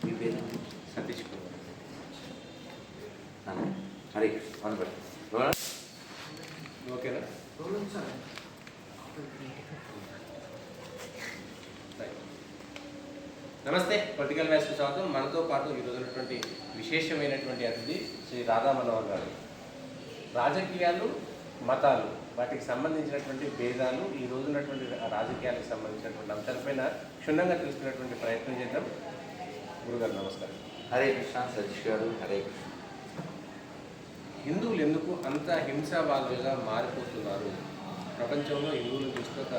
మీ పేరు? సతీష్ కుమార్. హరే అనుకోండి. ఓకేనా? నమస్తే, పొలిటికల్ మ్యాచ్కు స్వాగతం. మనతో పాటు ఈరోజు ఉన్నటువంటి విశేషమైనటువంటి అతిథి శ్రీ రాధా మనోహర్ గారు. రాజకీయాలు, మతాలు, వాటికి సంబంధించినటువంటి భేదాలు, ఈ రోజు ఉన్నటువంటి రాజకీయాలకు సంబంధించినటువంటి అంశాలపైన క్షుణ్ణంగా తెలుసుకున్నటువంటి ప్రయత్నం చేద్దాం. గురుగారు నమస్కారం. హరే కృష్ణ. సతీష్ గారు హరే కృష్ణ. హిందువులు ఎందుకు అంత హింసావాదులుగా మారిపోతున్నారు? ప్రపంచంలో హిందువులను చూస్తే ఒక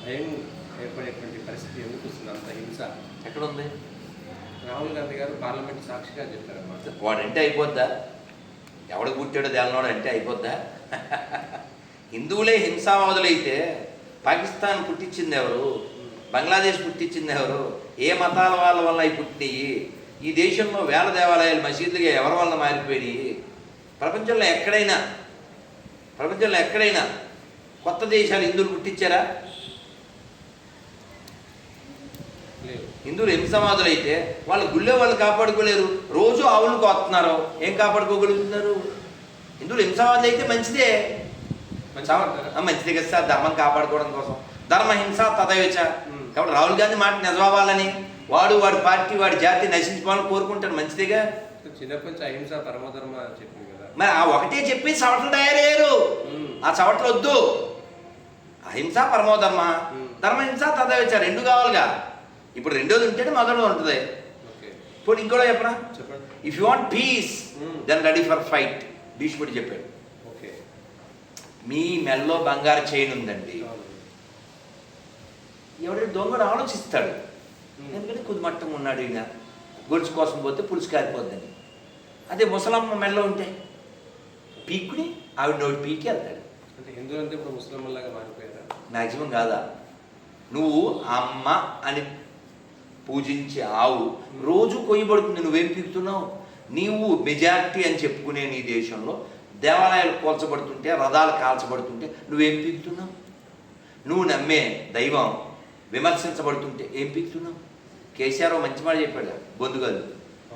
భయం ఏర్పడేటువంటి పరిస్థితి ఎందుకు వస్తుంది? అంత హింస ఎక్కడుంది? రాహుల్ గాంధీ గారు పార్లమెంట్ సాక్షిగా చెప్పారన్నమాట. వాడంటే అయిపోద్దా? ఎవడు పుట్టాడో దేలనోడు అంటే అయిపోద్దా? హిందువులే హింసావాదులైతే పాకిస్తాన్ పుట్టించింది ఎవరు? బంగ్లాదేశ్ పుట్టించింది ఎవరు? ఏ మతాల వాళ్ళ వల్ల అవి పుట్టినాయి? ఈ దేశంలో వేల దేవాలయాలు మసీదులుగా ఎవరి వల్ల మారిపోయినాయి? ప్రపంచంలో ఎక్కడైనా కొత్త దేశాలు హిందువులు పుట్టించారా? హిందువులు హింసవాదులైతే వాళ్ళు గుళ్ళే వాళ్ళు కాపాడుకోలేరు. రోజు ఆవులను కోస్తున్నారు, ఏం కాపాడుకోగలుగుతున్నారు? హిందువులు హింసవాదులు అయితే మంచిదే కదా సార్, ధర్మం కాపాడుకోవడం కోసం. ధర్మ హింస తదవేచ. కాబట్టి రాహుల్ గాంధీ మాట నిజమవ్వాలని, వాడి పార్టీ, వాడి జాతి నశించుకోవాలని కోరుకుంటారు. మంచిదేగా. చిన్నప్పటి నుంచి అహింస పరమధర్మ చెప్పింది కదా. మరి ఆ ఒకటే చెప్పి చవటలు తయారయ్యారు. ఆ చవటలు వద్దు. అహింస పరమోధర్మ, ధర్మహింస తదవేచ, రెండు కావాలిగా. ఇప్పుడు రెండోది ఉంటేనే మొదలు ఉంటుంది. ఇప్పుడు ఇంకోలో చెప్పనా? If you want peace then ready for fight, భీష్ముడు చెప్పాడు. మీ మెల్లో బంగారు చైన్ ఉందండి, ఎవరైనా దొంగడు ఆలోచిస్తాడు. ఎందుకంటే కుదిమట్టం ఉన్నాడు, ఈయన గొలుసు కోసం పోతే పులుసు కారిపోద్దని. అదే ముసలమ్మ మెల్లో ఉంటే పీక్కుని ఆవిడ నోటి పీకి వెళ్తాడు. అంటే హిందువులు అంటే ఇప్పుడు ముస్లింలాగా మారిపోయారా? మ్యాక్సిమం కాదా? నువ్వు అమ్మ అని పూజించే ఆవు రోజు కొయ్యబడుతుంది, నువ్వేం పీకుతున్నావు? నీవు మెజారిటీ అని చెప్పుకునే నీ దేశంలో దేవాలయాలు కోల్చబడుతుంటే, రథాలు కాల్చబడుతుంటే నువ్వేం పీకుతున్నావు? నువ్వు నమ్మే దైవం విమర్శించబడుతుంటే ఏం పీకుతున్నావు? కేసీఆర్ మంచి మాట చెప్పాడు,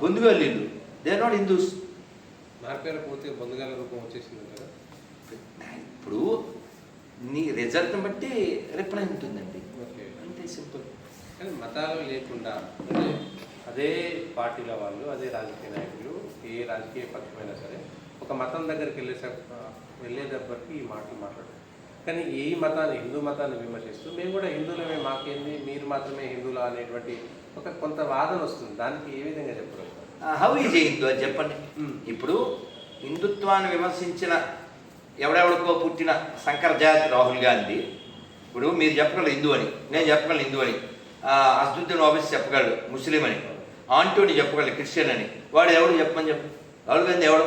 బొందుగాళ్ళు ఇల్లు, దే ఆర్ నాట్ హిందూస్. పోతే బొందుగాల రూపం వచ్చేసింది కదా. ఇప్పుడు నీ రిజల్ట్ని బట్టి రిప్లై ఉంటుందండి, అంతే సింపుల్. కానీ మతాలు లేకుండా, అంటే అదే పార్టీల వాళ్ళు, అదే రాజకీయ నాయకులు, ఏ రాజకీయ పక్షమైనా సరే ఒక మతం దగ్గరికి వెళ్ళేటప్పటికి ఈ మాటలు మాట్లాడారు. కానీ ఈ మతాన్ని, హిందూ మతాన్ని విమర్శిస్తూ మేము కూడా హిందువులమే, మాకేంది, మీరు మాత్రమే హిందువులా అనేటువంటి కొంత వాదన వస్తుంది. దానికి ఏ విధంగా చెప్పగలుగుతారు? హౌ ఈజ్ ఏ హిందూ అని చెప్పండి. ఇప్పుడు హిందుత్వాన్ని విమర్శించిన ఎవడెవడికో పుట్టిన శంకర జాతి రాహుల్ గాంధీ, ఇప్పుడు మీరు చెప్పగలరు హిందూ అని, నేను చెప్పగలను హిందూ అని, అసదుద్దీన్ ఓవైసీ చెప్పగలడు ముస్లిం అని, ఆంటోని చెప్పగలడు క్రిస్టియన్ అని. వాడు ఎవడు చెప్పమని చెప్పు? రాహుల్ గాంధీ ఎవడో?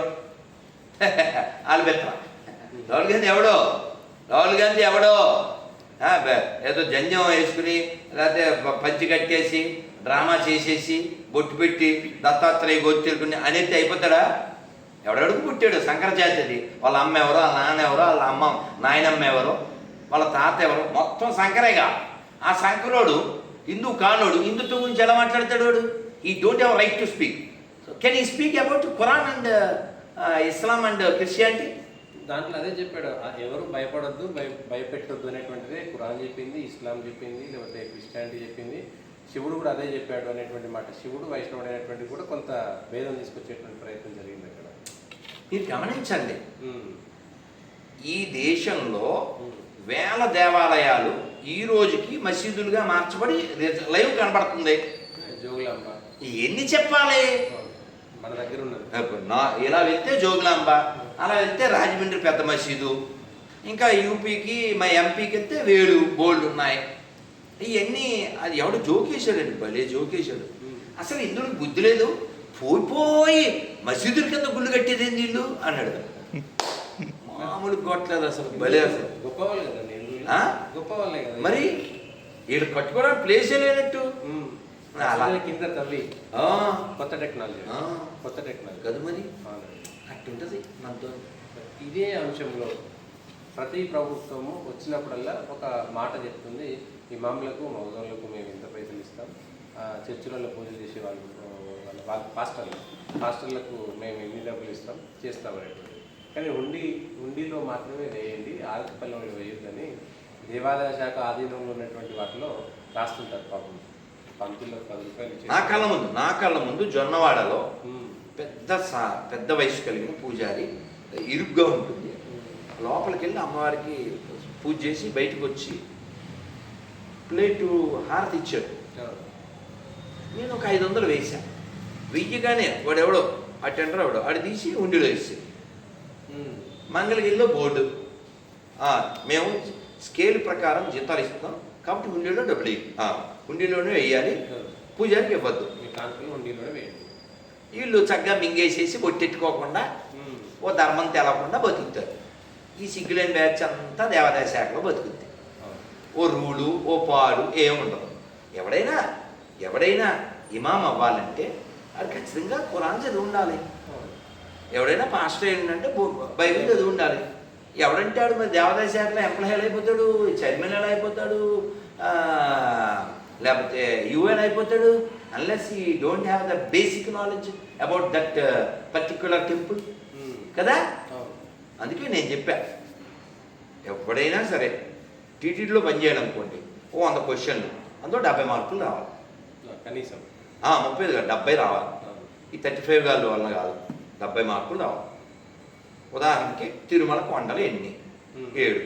ఆల్బెత్ర. రాహుల్ గాంధీ ఎవడో ఏదో జంజం వేసుకుని, లేకపోతే పంచి కట్టేసి, డ్రామా చేసేసి, బొట్టు పెట్టి, దత్తాత్రేయ గోత్రుకుని అనేది అయిపోతాడా? ఎవడెవడికి పుట్టాడు? శంకర జాతి అది. వాళ్ళ అమ్మ ఎవరో, వాళ్ళ నాన్న ఎవరో, వాళ్ళ అమ్మ నాయనమ్మ ఎవరో, వాళ్ళ తాత ఎవరో, మొత్తం శంకరేగా. ఆ శంకరుడు హిందూ కానోడు హిందుత్వం గురించి ఎలా మాట్లాడతాడు? వాడు he don't have right to speak. So can he speak about Quran and Islam and Christianity? దాంట్లో అదే చెప్పాడు, ఎవరు భయపడొద్దు, భయపెట్టొద్దు అనేటువంటిదే ఖురాన్ చెప్పింది, ఇస్లాం చెప్పింది, లేకపోతే క్రిస్టియానిటీ చెప్పింది, శివుడు కూడా అదే చెప్పాడు అనేటువంటి మాట. శివుడు వైష్ణవుడు అనేటువంటి కూడా కొంత భేదం తీసుకొచ్చేటువంటి ప్రయత్నం జరిగింది అక్కడ. మీరు గమనించండి, ఈ దేశంలో వేల దేవాలయాలు ఈ రోజుకి మసీదులుగా మార్చబడి లైవ్ కనబడుతుంది. జోగులాంబ ఎన్ని చెప్పాలి? మన దగ్గర ఉన్నది. ఇలా వెళ్తే జోగులాంబ, అలా వెళ్తే రాజమండ్రి పెద్ద మసీదు, ఇంకా యూపీకి మా ఎంపీకి వెళ్తే వేలు బోల్డ్ ఉన్నాయి. ఇవన్నీ అది ఎవడు జోకేశాడండి, భలే జోకేశాడు. అసలు ఇందులో బుద్ధి లేదు. పోయి మసీదుల కింద గుళ్ళు కట్టేది ఏంది వీళ్ళు అన్నాడు. మామూలు కొట్టలేదు అసలు, భలే అసలు. గొప్పవాళ్ళు కదా, గొప్పవాళ్ళే కదా. మరి వీళ్ళు కట్టుకోవడానికి ప్లేసే లేనట్టు కింద తవ్వి కొత్త టెక్నాలజీ కదా, మరి అట్టుంటది మనతో. ఇదే అంశంలో ప్రతి ప్రభుత్వము వచ్చినప్పుడల్లా ఒక మాట చెప్తుంది, ఇమాములకు మౌజంలకు మేము ఇంత పైసలు ఇస్తాం, చర్చిలలో పూజలు చేసే వాళ్ళు వాళ్ళ పాస్టర్లకు మేము ఎన్ని డబ్బులు ఇస్తాం చేస్తాం అనేటువంటి. కానీ హుండీలో మాత్రమే వేయండి, ఆరతిపల్లెంలో వేయొద్దని దేవాదాయ శాఖ ఆధీనంలో ఉన్నటువంటి వాటిలో రాస్తుంటారు పాపం. పంతుల్లో 10 రూపాయలు ఇచ్చి నా కళ్ళ ముందు జొన్నవాడలో పెద్ద వయసు కలిగిన పూజారి, ఇరుగ్గా ఉంటుంది, లోపలికి వెళ్ళి అమ్మవారికి పూజ చేసి బయటకు వచ్చి ప్లేటు హారతి ఇచ్చాడు. నేను ఒక 500 వేసాను. వెయ్యగానే వాడెవడో అటెండర్ ఎవడో ఆడు తీసి హుండీలో వేసాడు. మంగళగిరిలో బోర్డు, మేము స్కేల్ ప్రకారం జీతాలు ఇస్తున్నాం కాబట్టి హుండీలో డబ్బులు హుండీలోనే వేయాలి, పూజారికి ఇవ్వద్దు. వీళ్ళు చక్కగా మింగేసేసి బొట్టెట్టుకోకుండా ఓ ధర్మం తెలవకుండా బతుకుతారు. ఈ సిగ్గులేని బ్యాచ్ అంతా దేవాదాయ శాఖలో బతుకుతుంది. ఓ రూలు ఓ పాడు ఏముండదు. ఎవడైనా ఇమాం అవ్వాలంటే అది ఖచ్చితంగా ఖురాన్ చదివి ఉండాలి. ఎవడైనా పాస్టర్ ఏంటంటే బైబిల్ చదివి ఉండాలి. ఎవడంటే ఆడు మరి దేవాదాయ శాఖలో ఎంప్లాయ్ ఎలా అయిపోతాడు, చైర్మన్ ఎలా అయిపోతాడు, లేకపోతే యూఎన్ అయిపోతాడు, అన్లెస్ ఈ don't have the basic knowledge about that particular temple కదా. అందుకే నేను చెప్పా, ఎవడైనా సరే టీటీడీలో పనిచేయాలనుకోండి, 100 క్వశ్చన్లు, అందులో 70 మార్కులు రావాలి కనీసం. 30 కాదు 70 రావాలి. ఈ 35 గాళ్ళ వల్ల కాదు, 70 మార్కులు రావాలి. ఉదాహరణకి తిరుమల కొండలు ఎన్ని? 7.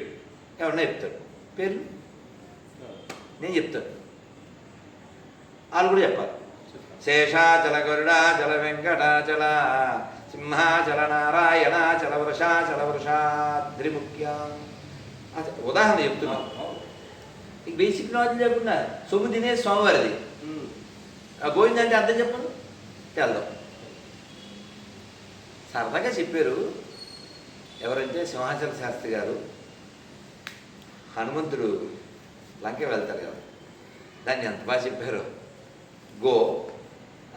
ఎవరన్నా చెప్తాడు పేర్లు, నేను చెప్తాను, వాళ్ళు కూడా చెప్పాలి. శేషాచల గరుడాచల వెంకటాచల సింహాచల నారాయణాచల వృషాచల వృషాద్రిముఖ్య. ఉదాహరణ చెప్తున్నాను. ఈ బేసిక్ నాలెడ్జ్ లేకుండా సొమ్ము తినే స్వామివారిది గోవిందంటే అర్థం చెప్పను తెల్దాం. సరదాగా చెప్పారు ఎవరంటే సింహాచల శాస్త్రి గారు. హనుమంతుడు లంక వెళ్తారు కదా, దాన్ని ఎంత బాగా చెప్పారు. Go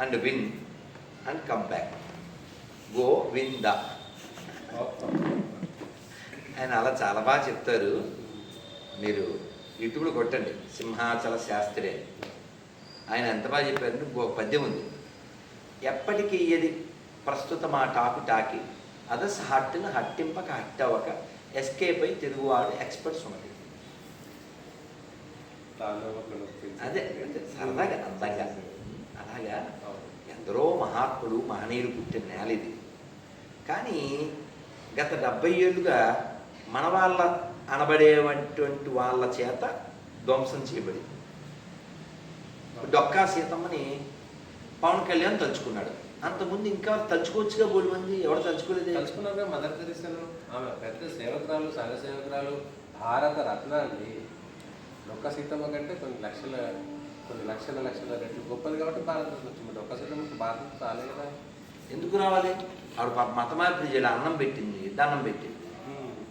and win and come back, go win the. ఆయన అలా చాలా బాగా చెప్తారు. మీరు యూట్యూబ్లో కొట్టండి సింహాచల శాస్త్రి. ఆయన ఎంత బాగా చెప్పారంటే ఇంకో పద్యం ఉంది. ఎప్పటికీ ఏది ప్రస్తుతం ఆ టాకి అదస్ హట్టును హట్టింపక హట్టవక ఎస్కేప్ అయి తిరుగువాడు ఎక్స్పర్ట్స్ ఉన్నది. అదే సరదాగా అందంగా అలాగా ఎందరో మహాత్ములు మహనీయులు పుట్టిన నేల ఇది. కానీ గత 70 ఏళ్ళుగా మన వాళ్ళ అనబడేటువంటి వాళ్ళ చేత ధ్వంసం చేయబడింది. డొక్కా సీతమ్మని పవన్ కళ్యాణ్ తలుచుకున్నాడు. అంతకుముందు ఇంకా తలుచుకోవచ్చుగా బోలు మంది, ఎవరు తలుచుకోలేదు. తలుచుకున్నాక మదర్ తెరీసాను, ఆమె పెద్ద సేవకురాలు, సంఘ సేవకురాలు, భారత రత్న అండి. డొక్కా సీతమ్మ కంటే కొన్ని లక్షల రెట్లు గొప్పది కాబట్టి భారతరత్న వచ్చింది. డొక్కా సీతమ్మకి భారత రాలే కదా. ఎందుకు రావాలి? ఆవిడ మత మార్పిడి చేయాలి, అన్నం పెట్టింది, దండం పెట్టింది.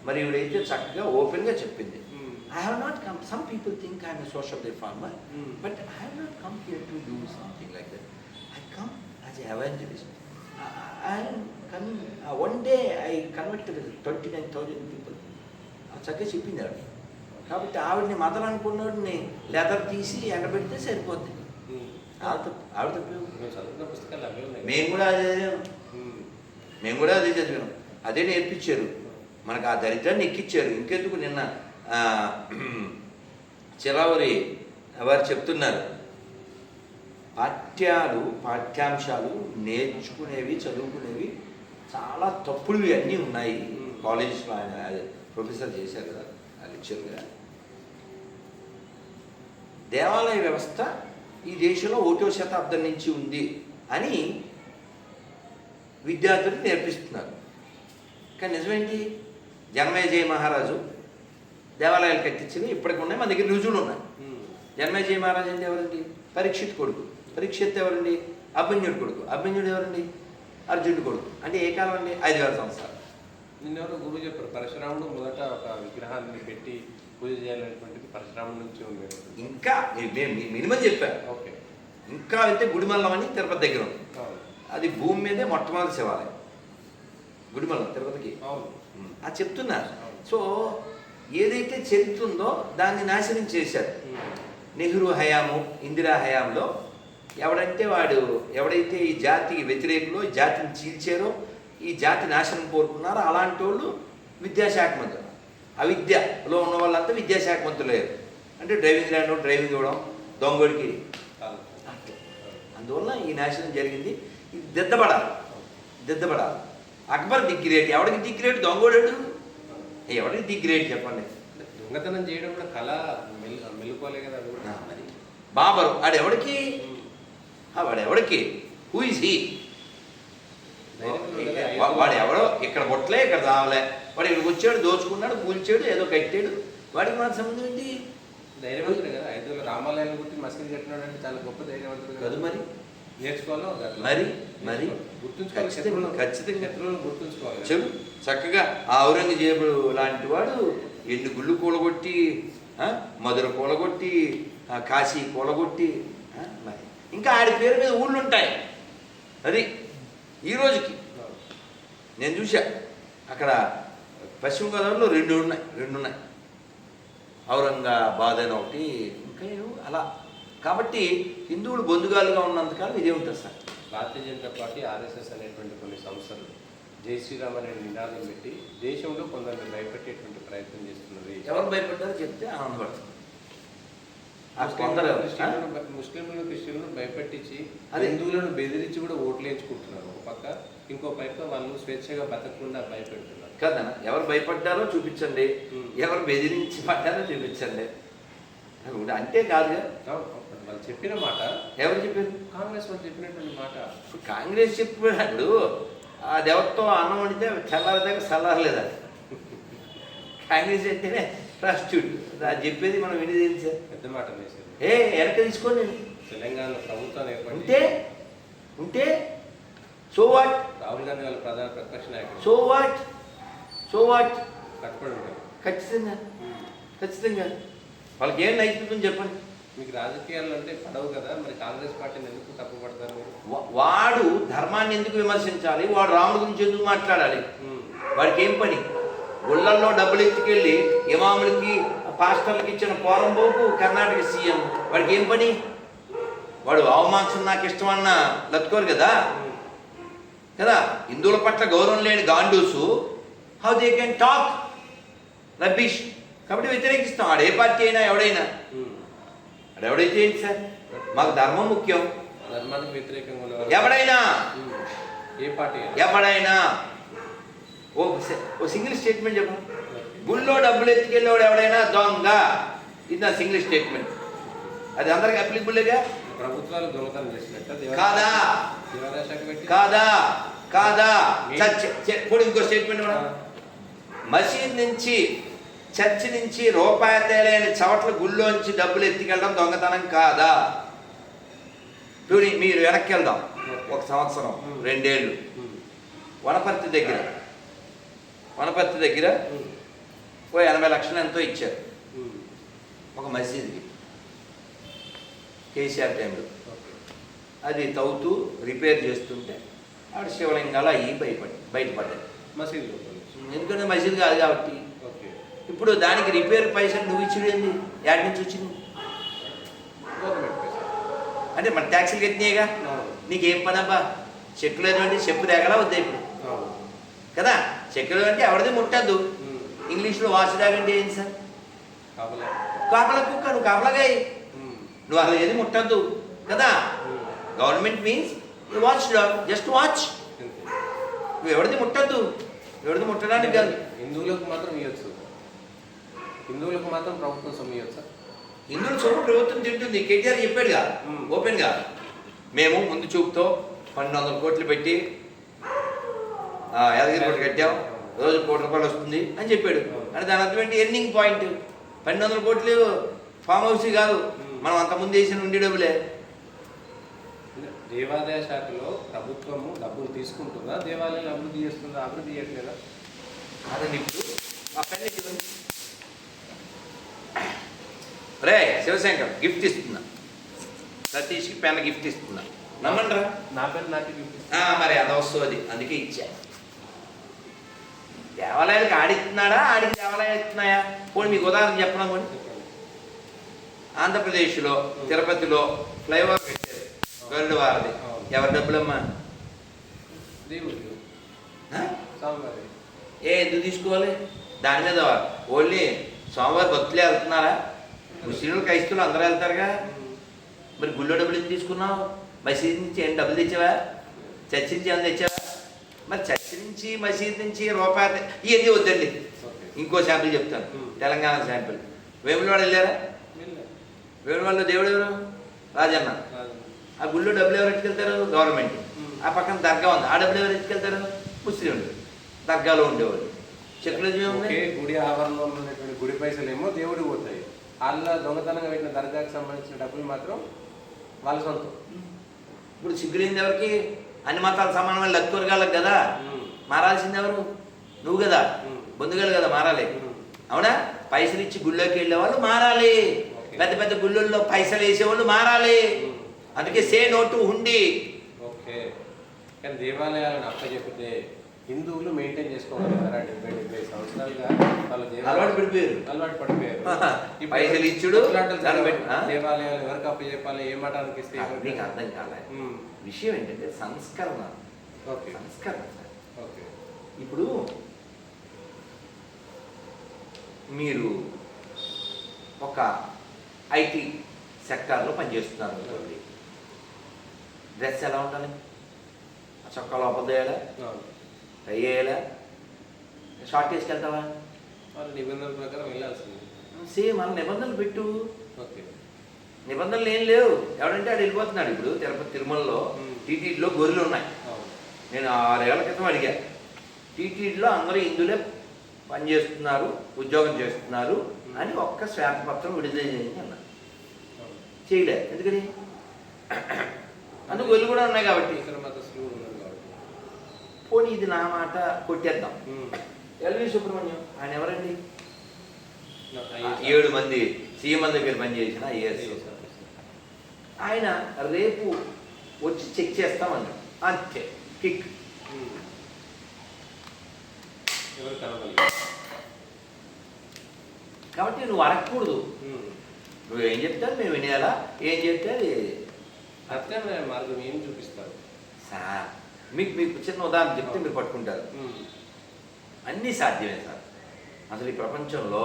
మరి ఇవిడైతే చక్కగా ఓపెన్గా చెప్పింది. I have not come, some people think I am a social reformer, but I have not come here to do something like that. I come as an evangelist. I am coming, one day I converted 29,000 people. చక్కగా చెప్పింది ఆవిడ. కాబట్టి ఆవిడని మతం అనుకున్నవాడిని leather తీసి ఎండబెడితే సరిపోద్ది. ఆవిడ మేము కూడా అదే చదివాం, అదే నేర్పించారు మనకు. ఆ దరిద్రాన్ని ఎక్కిచ్చారు. ఇంకెందుకు నిన్న చిరావరి వారు చెప్తున్నారు, పాఠ్యాంశాలు నేర్చుకునేవి చదువుకునేవి చాలా తప్పుడువి అన్నీ ఉన్నాయి కాలేజెస్లో. ఆయన ప్రొఫెసర్ చేశారు కదా, లెక్చర్ కదా. దేవాలయ వ్యవస్థ ఈ దేశంలో 1వ శతాబ్దం నుంచి ఉంది అని విద్యార్థులు నేర్పిస్తున్నారు. కానీ నిజమేంటి? జనమేజయ మహారాజు దేవాలయాలు కట్టించింది ఇప్పటికి ఉన్నాయి, మన దగ్గర రుజువులు ఉన్నాయి. జనమేజయ మహారాజు అంటే ఎవరండి? పరీక్షిత్ కొడుకు. పరీక్షిత్ ఎవరండి? అభిమన్యుడు కొడుకు. అభిమన్యుడు ఎవరండి? అర్జునుడు కొడుకు. అంటే ఏ కాలం అండి? 5,000 సంవత్సరాలు. నిన్నెవరో గురువు చెప్పారు, పరశురాముడు మొదట ఒక విగ్రహాన్ని పెట్టి పూజ చేయాలనేటువంటిది పరశురాముడి నుంచి ఉంది. ఇంకా మినిమం చెప్పారు. ఓకే, ఇంకా అయితే గుడిమల్లం అని తిరుపతి దగ్గర ఉంది. అది భూమి మీదే మొట్టమొదటి శివాలయం గుడిమల్లం తిరుపతికి. అది చెప్తున్నారు. సో ఏదైతే చరిత్ర ఉందో దాన్ని నాశనం చేశారు. నెహ్రూ హయాము, ఇందిరా హయాంలో ఎవడంటే వాడు ఎవడైతే ఈ జాతికి వ్యతిరేకులో ఈ జాతిని చీల్చారో ఈ జాతి నాశనం కోరుకున్నారో అలాంటి వాళ్ళు విద్యాశాఖ మంత్రులు. అవిద్యలో ఉన్న వాళ్ళంతా విద్యాశాఖ మంత్రులు లేరు. అంటే డ్రైవింగ్ ల్యాండ్ డ్రైవింగ్ ఇవ్వడం దొంగడికి. అందువల్ల ఈ నాశనం జరిగింది. ఇది దిద్దబడాలి. Akbar the great. ఎవడికి ది గ్రేట్? దొంగోడాడు. ఎవడికి ది గ్రేట్ చెప్పండి? దొంగతనం చేయడం కూడా కళ మెలుకోలే కదా. మరి బాబరు వాడెవడికి? Who is he? వాడు ఎవడో ఇక్కడ కొట్టలే ఇక్కడ రావలే, వాడు ఇక్కడికి వచ్చాడు, దోచుకున్నాడు, కూల్చాడు, ఏదో కట్టాడు. వాడికి మన సంబంధం ఏంటి? ధైర్యవంతుడు కదా. 5 రామాలయాలు గురించి మసీదు కట్టినాడు అంటే చాలా గొప్ప ధైర్యవంతుడు కదా. మరి నేర్చుకోవాలో మరి గుర్తుంచుకోవాలి. ఖచ్చితంగా గుర్తుంచుకోవాలి. చెడు చక్కగా ఆ ఔరంగజేబు లాంటి వాడు ఎన్ని గుళ్ళు కూలగొట్టి, మధుర కూలగొట్టి, కాశీ కూలగొట్టి, మరి ఇంకా ఆడి పేరు మీద ఊళ్ళు ఉంటాయి. అది ఈ రోజుకి నేను చూసా. అక్కడ పశ్చిమ గోదావరిలో రెండు ఉన్నాయి. ఔరంగాబాద్ అని ఒకటి, ఇంకా అలా. కాబట్టి హిందువులు బొందుగాలుగా ఉన్నంతకాలం ఇదే ఉంటుంది sir. Bharatiya Janata party, RSS అనేటువంటి కొన్ని సంస్థలు జై శ్రీరామ్ అనే నినాదం పెట్టి దేశంలో కొందరిని భయపెట్టేటువంటి ప్రయత్నం చేస్తున్నది. ఎవరు భయపడ్డారో చెప్తే ఆనందపడతారు. ముస్లింలను క్రిస్టియన్లను భయపెట్టించి హిందువులను బెదిరించి కూడా ఓట్లు వేయించుకుంటున్నారు ఒక పక్క. ఇంకో పక్క వాళ్ళు స్వేచ్ఛగా బతకకుండా భయపెడుతున్నారు కదా. ఎవరు భయపడ్డారో చూపించండి, ఎవరు బెదిరించి పడ్డారో చూపించండి. అంటే కాదుగా వాళ్ళు చెప్పిన మాట. ఎవరు చెప్పారు? కాంగ్రెస్ వాళ్ళు చెప్పినటువంటి మాట. కాంగ్రెస్ చెప్పినప్పుడు ఆ దేవతతో అన్నం వండితే చల్లారదాకా చల్లారలేదా? కాంగ్రెస్ అంటేనే ప్రాస్టిట్యూట్. అది చెప్పేది మనం వినేది ఏంటి సార్? పెద్ద మాట వేసేది. వెనక తీసుకోండి. తెలంగాణలో ప్రభుత్వాన్ని ఉంటే సో వాట్? రాహుల్ గాంధీ వాళ్ళ ప్రధాన ప్రతిపక్ష నాయకుడు. సో వాట్ కట్టుబడి ఉంటారు. ఖచ్చితంగా వాళ్ళకి ఏం నైతికం చెప్పండి. మీకు రాజకీయాలు అంటే పడవు కదా, మరి కాంగ్రెస్ పార్టీని ఎందుకు తప్పుపడతారు మీరు? వాడు ధర్మాన్ని ఎందుకు విమర్శించాలి? వాడు రాముడి గురించి ఎందుకు మాట్లాడాలి? వాడికి ఏం పని? గుళ్ళల్లో డబ్బులు ఎత్తుకెళ్ళి ఇమాములకి పాస్టర్లకి ఇచ్చిన పోరంబోకు కర్ణాటక సీఎం. వాడికి ఏం పని? వాడు అవమాంసం నాకు ఇష్టం అన్న లత్కోరు కదా. హిందువుల పట్ల గౌరవం లేని గాండూసు how they can talk rubbish. కాబట్టి వ్యతిరేకిస్తాం. ఆడే పార్టీ అయినా ఎవడైనా. ఎవడైతే ఏంటి సార్? మాకు ధర్మం ముఖ్యం. ధర్మానికి వ్యతిరేకంగా ఎవడైనా ఏ పార్టీ ఎవడైనా ఓ సింగిల్ స్టేట్మెంట్ చెప్పండి. గుళ్ళో డబ్బులు ఎత్తుకెళ్ళేవాడు ఎవడైనా దొంగ. ఇది నా సింగిల్ స్టేట్మెంట్. అది అందరికి అప్లికబుల్గా. ప్రభుత్వాలు దొంగతనం చేసినట్టు కాదా ఇంకో స్టేట్మెంట్ కూడా. మసీద్ నుంచి చర్చి నుంచి రూపాయి తేలేని చవట్ల గుళ్ళోంచి డబ్బులు ఎత్తుకెళ్ళడం దొంగతనం కాదా? మీరు వెనక్కి వెళ్దాం 1 సంవత్సరం 2 ఏళ్ళు. వనపర్తి దగ్గర ఓ 80 లక్షలు ఎంతో ఇచ్చారు ఒక మసీద్కి కేసీఆర్ టైంలో. అది తవ్వుతూ రిపేర్ చేస్తుంటే ఆడ శివలింగాలు అయ్యి బయటపడ్డాయి మసీదు. ఎందుకంటే మసీద్ కాదు కాబట్టి. ఇప్పుడు దానికి రిపేర్ పైసలు నువ్వు ఇచ్చేది యాడ్ నుంచి వచ్చింది అంటే మన ట్యాక్సీలు ఎత్తినాయిగా. నీకేం పని అబ్బా? చెక్కులు ఏదంటే చెప్పు తేగలా వద్దా ఇప్పుడు కదా? చెక్కులు అంటే ఎవరిది ముట్టద్దు. ఇంగ్లీష్లో వాచ్ డాగ్ అంటే ఏంటి సార్? కాపలా కుక్క. నువ్వు కాపలాగా నువ్వు అసలు ఏది ముట్టద్దు కదా. Government means watch dog, just watch. నువ్వు ఎవరిది ముట్టద్దు. ఎవరిది ముట్టడానికి కాదు. హిందువులకు మాత్రం ఇవ్వచ్చు. హిందువులకు మాత్రం ప్రభుత్వం సొమ్ము ఇవ్వచ్చా? హిందువుల సొమ్ము ప్రభుత్వం తింటుంది. కేటీఆర్ చెప్పాడుగా ఓపెన్గా. మేము ముందు చూపుతో 1200 కోట్లు పెట్టి యాదగిరి కోట కట్టాం, రోజు ₹1 కోటి వస్తుంది అని చెప్పాడు. అంటే దాని అర్థం ఏంటి? Earning point. 1200 కోట్లు ఫామ్ హౌస్ కాదు, మనం అంతకుముందు వేసిన ఉండి డబ్బులే. దేవాదాయ శాఖలో ప్రభుత్వము డబ్బులు తీసుకుంటుందా, దేవాలయాలు అభివృద్ధి చేస్తుందా? అభివృద్ధి చేయట్లేదా? అదని ఇప్పుడు ఆ పెన్ ఇవ్వండి. రే శివశంకర్ గిఫ్ట్ ఇస్తున్నా, సతీష్కి పెన్ గిఫ్ట్ ఇస్తున్నా. నమ్మంటారా? నా పేరు నాకు గిఫ్ట్. మరి అది వస్తుంది, అందుకే ఇచ్చా. దేవాలయాలకు ఆడిస్తున్నాడా, ఆడికి దేవాలయాలు ఇస్తున్నాయా? పోనీ మీకు ఉదాహరణ చెప్పడం పోనీ. ఆంధ్రప్రదేశ్లో తిరుపతిలో ఫ్లైఓవర్ పెట్టారు. గరుడు వారది. అవును. ఎవరి డబ్బులమ్మా? దేవుడు ఆ? స్వామివారి. ఎందుకు తీసుకోవాలి? దాని మీద ఓన్లీ సోమవారి భక్తులే వెళ్తున్నారా? ముస్లింలు క్రైస్తవులు అందరూ వెళ్తారుగా. మరి గుళ్ళో డబ్బులు ఎందుకు తీసుకున్నావు? మసీద్ నుంచి ఏం డబ్బులు తెచ్చావా? చర్చి నుంచి ఏమైనా తెచ్చావా? మరి చర్చి నుంచి మసీద్ నుంచి రూపాయి ఇవన్నీ వద్దండి. ఇంకో శాంపిల్ చెప్తాను, తెలంగాణ శాంపిల్. వేములవాడ వెళ్ళారా? వేములవాడలో దేవుడు ఎవరు? రాజన్న. ఆ గుళ్ళో డబ్బులు ఎవరు ఎత్తుకెళ్తారు? గవర్నమెంట్. ఆ పక్కన దర్గా ఉంది, ఆ డబ్బులు ఎవరు ఎత్తుకెళ్తారు? ముస్లింలు. దర్గాలో ఉండేవాళ్ళు. సెక్యులరిజం ఏముంది? గుడి ఆవరణలో ఉన్నటువంటి గుడి పైసలు ఏమో దేవుడికి పోతాయి. వాళ్ళ దొంగతనంగా పెట్టిన దర్గాకి సంబంధించిన డబ్బులు మాత్రం వాళ్ళ సొంతం. ఇప్పుడు సిగ్గులేంది ఎవరికి? అన్ని మతాలు సమానమైన లక్కువరగాలకు కదా మారాల్సింది ఎవరు? నువ్వు కదా, బొందుగాలు కదా మారాలి. అవునా? పైసలు ఇచ్చి గుళ్ళోకి వెళ్ళే వాళ్ళు మారాలి. పెద్ద పెద్ద గుళ్ళల్లో పైసలు వేసేవాళ్ళు మారాలి. అందుకే సే నోటు హుండీ. ఓకే, కానీ దేవాలయాలను అప్పచెప్పితే హిందువులు మెయింటైన్ చేసుకోగలుగుతారా? 70 సంవత్సరాలుగా వాళ్ళ అలవాటు పడిపోయారు. అలవాటు పడిపోయారు. పైసలు ఇచ్చుడు దేవాలయాలు ఎవరికి అప్పచెప్పాలి, ఏ మఠానికి ఇస్తే నీకు అర్థం కాలే. విషయం ఏంటంటే సంస్కరణ. ఓకే, సంస్కరణ. ఓకే. ఇప్పుడు మీరు ఒక ఐటీ సెక్టార్లో పనిచేస్తున్నారు అనుకోండి, డ్రెస్ ఎలా ఉండాలి? చొక్కా లోపల వేయాలా? టై వేయాలా? షార్ట్ వేసుకెళ్తావా? వాళ్ళ నిబంధనల ప్రకారం వెళ్ళాల్సింది. సేమ్ అలా నిబంధనలు పెట్టు. ఓకే, నిబంధనలు ఏం లేవు. ఎవడంటే ఆడు వెళ్ళిపోతున్నాడు. ఇప్పుడు తిరుపతి తిరుమలలో టీటీడీలో గొర్రెలు ఉన్నాయి. నేను 6 ఏళ్ల క్రితం అడిగా. టీటీడీలో అందరూ హిందువులే పనిచేస్తున్నారు, ఉద్యోగం చేస్తున్నారు అని ఒక్క శ్వేతపత్రం విడుదల చేయండి అన్నారు. చేయలే. ఎందుకని? అందుకు గొర్రెలు కూడా ఉన్నాయి కాబట్టి. పోనీ ఇది నా మాట కొట్టేద్దాం. ఎల్వి సుబ్రహ్మణ్యం ఆయన ఎవరండి? 7 మంది సీఎం దగ్గర పనిచేసిన ఐఏఎస్. ఆయన రేపు వచ్చి చెక్ చేస్తామన్నాడు. అంతే, కిక్. కాబట్టి నువ్వు అడగకూడదు. నువ్వు ఏం చెప్తావు మేము వినేయాలా? ఏం చెప్తే సత్యమైన మార్గం ఏం చూపిస్తారు సార్? మీకు చిన్న ఉదాహరణ చెప్తే మీరు పట్టుకుంటారు. అన్నీ సాధ్యమే సార్. అసలు ఈ ప్రపంచంలో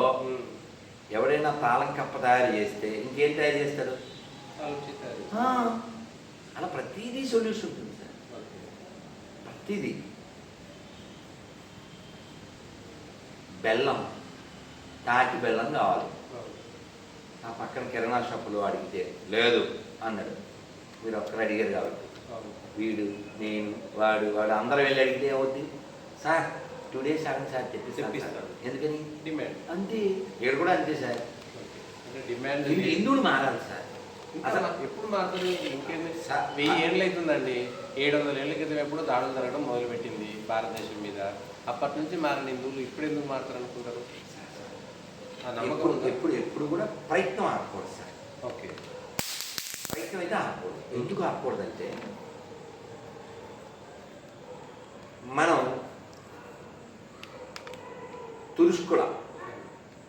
ఎవడైనా తాళం కప్ప తయారు చేస్తే ఇంకేం తయారు చేస్తాడు? అలా ప్రతిదీ సొల్యూషన్ ఉంటుంది సార్. ప్రతిదీ. బెల్లం, తాటి బెల్లం కావాలి. ఆ పక్కన కిరాణా షాపులో అడిగితే లేదు అన్నాడు. మీరు ఒక్కరు అడిగారు కాబట్టి వీడు నేను వాడు అందరూ వెళ్ళి అడిగితే ఏమవుద్ది? సార్ 2 days ఆగండి సార్ తెప్పిస్తాను. ఎందుకని? డిమాండ్. అంతే. ఇక్కడ కూడా అంతే సార్. డిమాండ్. హిందువులు మారాలి సార్. అసలు ఎప్పుడు మారుతుంది? ఇంకేంది? 1000 ఏళ్ళు అవుతుందండి. 700 ఏళ్ళ క్రితం ఎప్పుడు దాడులు జరగడం మొదలుపెట్టింది భారతదేశం మీద. అప్పటి నుంచి మారిన హిందువులు ఇప్పుడు ఎందుకు మారుతారు అనుకుంటారు? ఎప్పుడు కూడా ప్రయత్నం ఆపకూడదు సార్. ఓకే, ప్రయత్నం అయితే ఆపకూడదు. ఎందుకు ఆపకూడదంటే మనం తురుష్కుల,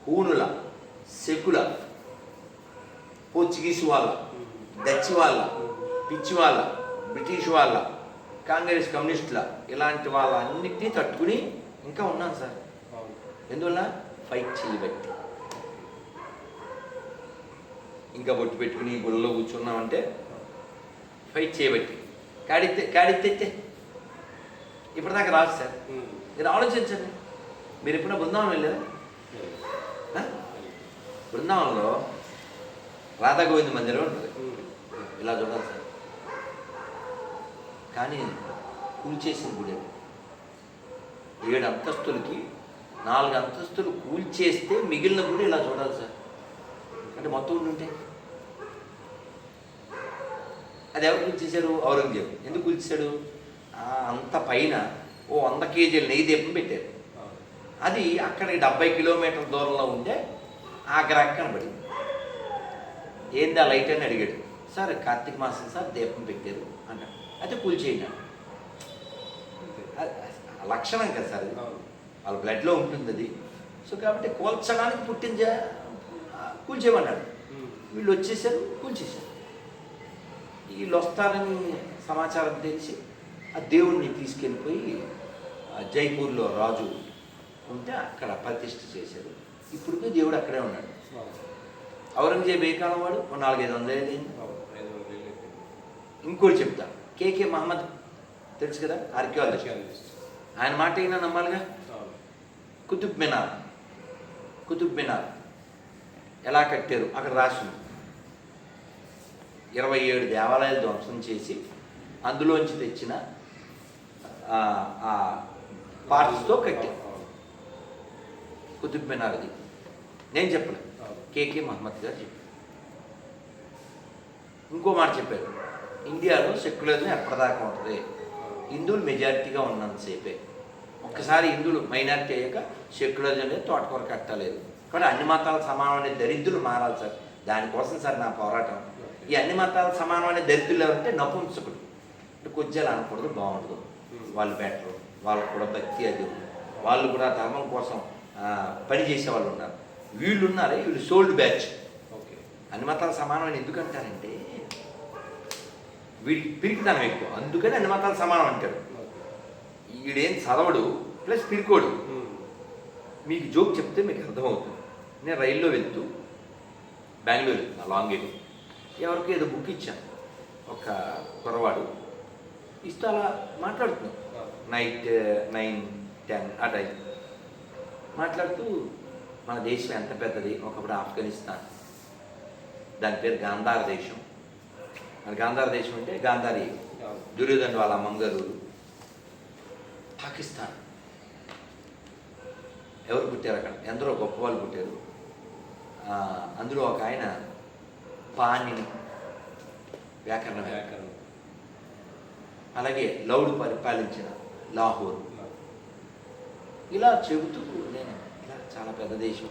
హూనుల, సెకుల, పోర్చుగీస్ వాళ్ళ, డచ్ వాళ్ళ, పిచ్చి వాళ్ళ, బ్రిటిష్ వాళ్ళ, కాంగ్రెస్ కమ్యూనిస్టుల ఇలాంటి వాళ్ళ అన్నిటినీ తట్టుకుని ఇంకా ఉన్నాం సార్. ఎందువల్ల? ఫైట్ చేయబట్టి. ఇంకా బొట్టు పెట్టుకుని గుళ్ళలో కూర్చున్నామంటే ఫైట్ చేయబట్టి. కాడితే ఇప్పటిదాకా రాదు సార్. మీరు ఆలోచించండి. మీరు ఎప్పుడైనా బృందావనం వెళ్ళారా? బృందావనంలో రాధా గోవింద మందిరం ఉంటుంది. ఇలా చూడాలి సార్. కానీ కూల్చేసిన గుడి 7 అంతస్తులకి 4 అంతస్తులు కూల్చేస్తే మిగిలిన గుడి ఇలా చూడాలి సార్. అంటే మొత్తం ఉంటే అది ఎవరు కూల్చేశారు? ఔరంగజేబు. ఎందుకు కూల్చేశాడు? అంత పైన 100 kg నెయ్యి దీపం పెట్టారు. అది అక్కడికి 70 కిలోమీటర్ల దూరంలో ఉంటే ఆగ్రాకి కనబడింది. ఏంది ఆ లైట్ అని అడిగాడు. సార్ కార్తీక మాసం సార్ దీపం పెట్టారు అన్నాడు. అయితే కూల్చేయండి. లక్షణం కదా సార్, వాళ్ళ బ్లడ్లో ఉంటుంది అది. సో కాబట్టి కూల్చడానికి పుట్టిన కూల్చేయమన్నాడు. వీళ్ళు వచ్చేసారు, కూల్చేశారు. వీళ్ళు వస్తారని సమాచారం తెలిసి ఆ దేవుణ్ణి తీసుకెళ్ళిపోయి జైపూర్లో రాజు ఉంటే అక్కడ ప్రతిష్ఠ చేశారు. ఇప్పుడు దేవుడు అక్కడే ఉన్నాడు. ఔరంగజేబు ఏ కాలం వాడు? 400-500 ఏళ్ళైంది. ఇంకోటి చెప్తా, కేకే మహమ్మద్ తెలుసు కదా, ఆర్కియాలజిస్ట్. ఆయన మాట అయినా నమ్మాలిగా. కుతుబ్ మినార్ ఎలా కట్టారు అక్కడ రాసి ఉంది. 27 దేవాలయాలు ధ్వంసం చేసి అందులోంచి తెచ్చిన ఆ పార్ట్స్తో కట్టారు కుతుబ్ మినార్. అది నేను చెప్పలేదు, కేకే మహమ్మద్ గారు చెప్పారు. ఇంకో మాట చెప్పారు, ఇండియాలో సెక్యులరిజం ఎప్పటిదాకా ఉంటుంది, హిందువులు మెజారిటీగా ఉన్నంతసేపే. ఒక్కసారి హిందువులు మైనారిటీ అయ్యాక సెక్యులరిజం అనేది తోటకూర కట్టలేదు. కానీ అన్ని మతాల సమానం అనే దరిద్రులు మారాలి సార్. దానికోసం సార్ నా పోరాటం. ఈ అన్ని మతాల సమానం అనే దరిద్రులు ఎవరంటే నపుంసకుడు. అంటే కొద్దిగా అనకూడదు, బాగుండదు, వాళ్ళు బెటరు, వాళ్ళకు కూడా భక్తి అది ఉంది, వాళ్ళు కూడా ధర్మం కోసం పని చేసే వాళ్ళు ఉన్నారు. వీళ్ళు ఉన్నారే, వీళ్ళు సోల్డ్ బ్యాచ్. అన్ని మతాల సమానం అని ఎందుకంటారంటే వీడికి పిరికితనం ఎక్కువ, అందుకని అన్ని మతాలు సమానం అంటాడు. వీడేం చదవడు ప్లస్ పిరికోడు. మీకు జోక్ చెప్తే మీకు అర్థమవుతుంది. నేను రైల్లో వెళ్తూ బెంగళూరు వెళ్తున్నా, లాంగ్ ఏదో ఎవరికి ఏదో బుక్ ఇచ్చాను. ఒక కుర్రవాడు ఇస్తూ అలా మాట్లాడుతున్నాం, నైట్ 9-10 ఆ టైం మాట్లాడుతూ మన దేశం ఎంత పెద్దది, ఒకప్పుడు ఆఫ్ఘనిస్తాన్, దాని పేరు గాంధార దేశం. మన గాంధార దేశం అంటే గాంధారి దుర్యోధన్ వాళ్ళ అమ్మగారు. పాకిస్తాన్ ఎవరు పుట్టారు అక్కడ, ఎందరో గొప్ప వాళ్ళు పుట్టారు. అందులో ఒక ఆయన పాణిని వ్యాకరణ, అలాగే లౌడ్ పరిపాలించిన లాహోర్. ఇలా చెబుతూ నేను ఇలా చాలా పెద్ద దేశం,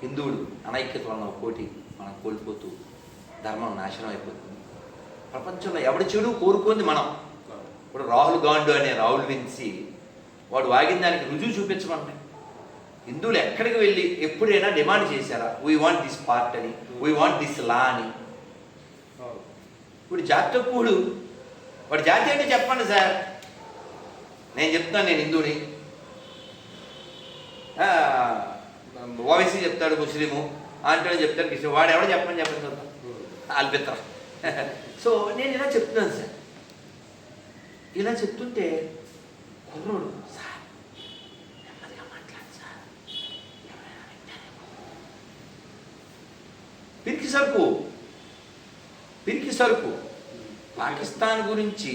హిందువులు అనైక్యత వలన కోటి మనం కోల్పోతూ ధర్మం నాశనం అయిపోతుంది. ప్రపంచంలో ఎవడి చెడు కోరుకుంది మనం. ఇప్పుడు రాహుల్ గాంధీ అనే రాహుల్ విన్సీ వాడు వాగిన దానికి రుజువు చూపించమంటే హిందువులు ఎక్కడికి వెళ్ళి ఎప్పుడైనా డిమాండ్ చేశారా, వీ వాంట్ దిస్ పార్ట్ అని, వీ వాంట్ దిస్ లా అని? ఇప్పుడు జాతి తక్కువడు, వాడు జాతి అంటే చెప్పండి సార్, నేను చెప్తాను నేను హిందువుని. ఓవైసీ చెప్తాడు ముస్లిము, అంటే చెప్తాడు క్రిస్టియన్, వాడు ఎవడో చెప్పండి చూద్దాం అల్పిత్ర. సో నేను ఇలా చెప్తున్నాను సార్. ఇలా చెప్తుంటే కుర్రోడు, సార్ నెమ్మదిగా మాట్లాడు సార్, పిరికి సరుకు పాకిస్తాన్ గురించి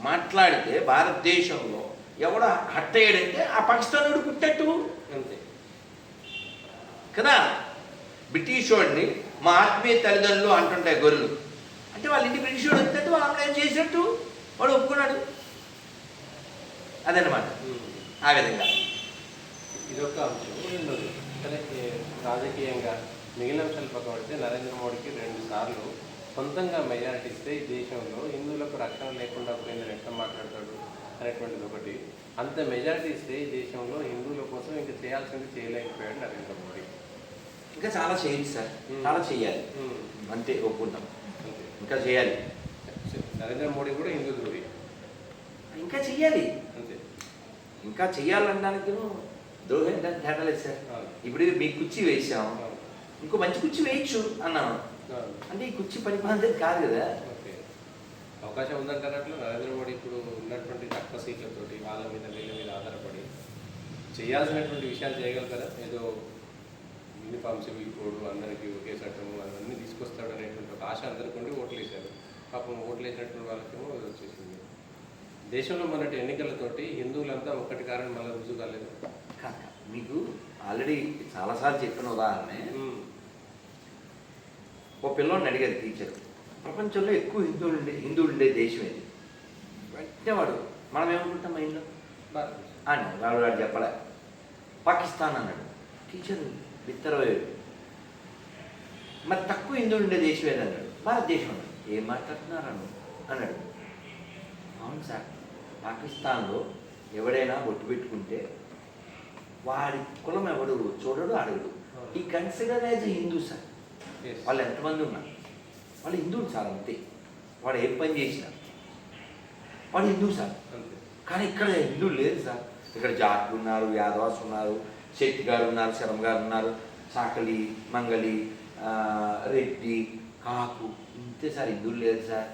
మాట్లాడితే భారతదేశంలో ఎవడ హట్ అయ్యాడంటే ఆ పాకిస్తాన్ పుట్టట్టు అంతే కదా. బ్రిటిష్ వాడిని మా ఆత్మీయ తల్లిదండ్రులు అంటుంటాయి గొర్రెలు, అంటే వాళ్ళ ఇంటి బ్రిటిష్ వాడు వస్తుంటే వాళ్ళు ఏం చేసినట్టు వాడు ఒప్పుకున్నాడు. అదనమాట. ఆ విధంగా ఇదొక అంశం. రెండోది రాజకీయంగా మిగిలిన అంశాలు పక్క పడితే నరేంద్ర మోడీకి 2 సార్లు సొంతంగా మెజారిటీ ఇస్తే ఈ దేశంలో హిందువులకు రక్షణ లేకుండా పోయిందని ఎట్లా మాట్లాడతాడు అనేటువంటిది ఒకటి. అంత మెజారిటీ ఇస్తే ఈ దేశంలో హిందువుల కోసం ఇంకా చేయాల్సింది చేయలేకపోయాడు నరేంద్ర మోడీ. ఇంకా చాలా చేయొచ్చు సార్, చాలా చేయాలి, అంతే ఒప్పుకుంటాం. ఇంకా చేయాలి. నరేంద్ర మోడీ కూడా హిందూ ద్రోహి, ఇంకా చెయ్యాలి. అంతే, ఇంకా చెయ్యాలనడానికి ద్రోహం తేడా లేదు సార్. ఇప్పుడు మీకు కుర్చీ వేసాం, ఇంకో మంచి కుర్చీ వేయచ్చు అన్నాను, అంటే ఈ కుర్చీ పని పని కాదు కదా. ఓకే, అవకాశం ఉందంటారు అట్లా. నరేంద్ర మోడీ ఇప్పుడు ఉన్నటువంటి తక్కువ సీట్లతోటి వాళ్ళ మీద వీళ్ళ మీద ఆధారపడి చేయాల్సినటువంటి విషయాలు చేయగలుగుతారా? ఏదో యూనిఫామ్ సివిల్ కోడ్, అందరికీ ఒకే చట్టము, అవన్నీ తీసుకొస్తాడు అనేటువంటి ఒక ఆశ అందరికీ ఉండి ఓట్లు వేశారు. పాపం ఓట్లు వేసినటువంటి వాళ్ళకేమో వచ్చేసింది. దేశంలో మొన్నటి ఎన్నికలతోటి హిందువులంతా ఒక్కటి కారణం మళ్ళీ రుజువు కాలేదు. మీకు ఆల్రెడీ చాలాసార్లు చెప్పిన ఉదాహరణ, ఓ పిల్లోని అడిగారు టీచర్, ప్రపంచంలో ఎక్కువ హిందువులు ఉండే దేశం ఏది? వెంటనే వాడు మనం ఏమనుకుంటాం మైండ్లో అన్నాడు. వాడు చెప్పలే, పాకిస్తాన్ అన్నాడు. టీచర్ బిత్తరపోయాడు. మరి తక్కువ హిందువులు ఉండే దేశం ఏదన్నాడు? భారతదేశం అన్నాడు. ఏం మాట్లాడుతున్నారు అన్నాడు. అవును సార్, పాకిస్తాన్లో ఎవడైనా బొట్టు పెట్టుకుంటే వాడి కులం ఎవడు చూడడు, అడగడు. ఈ కన్సిడర్ యాజ్ హిందూ సార్. వాళ్ళు ఎంతమంది ఉన్నారు, వాళ్ళు హిందువులు సార్ అంతే. వాడు ఏం పని చేసినా వాడు హిందువు సార్. అంతే. కానీ ఇక్కడ హిందువులు లేదు సార్. ఇక్కడ జాట్లు ఉన్నారు, యాదవాస్ ఉన్నారు, శెట్టి గారు ఉన్నారు, శర్మ గారు ఉన్నారు, సాకలి, మంగళి, రెడ్డి, కాకు, ఇంతే సార్. హిందువులు లేదు సార్.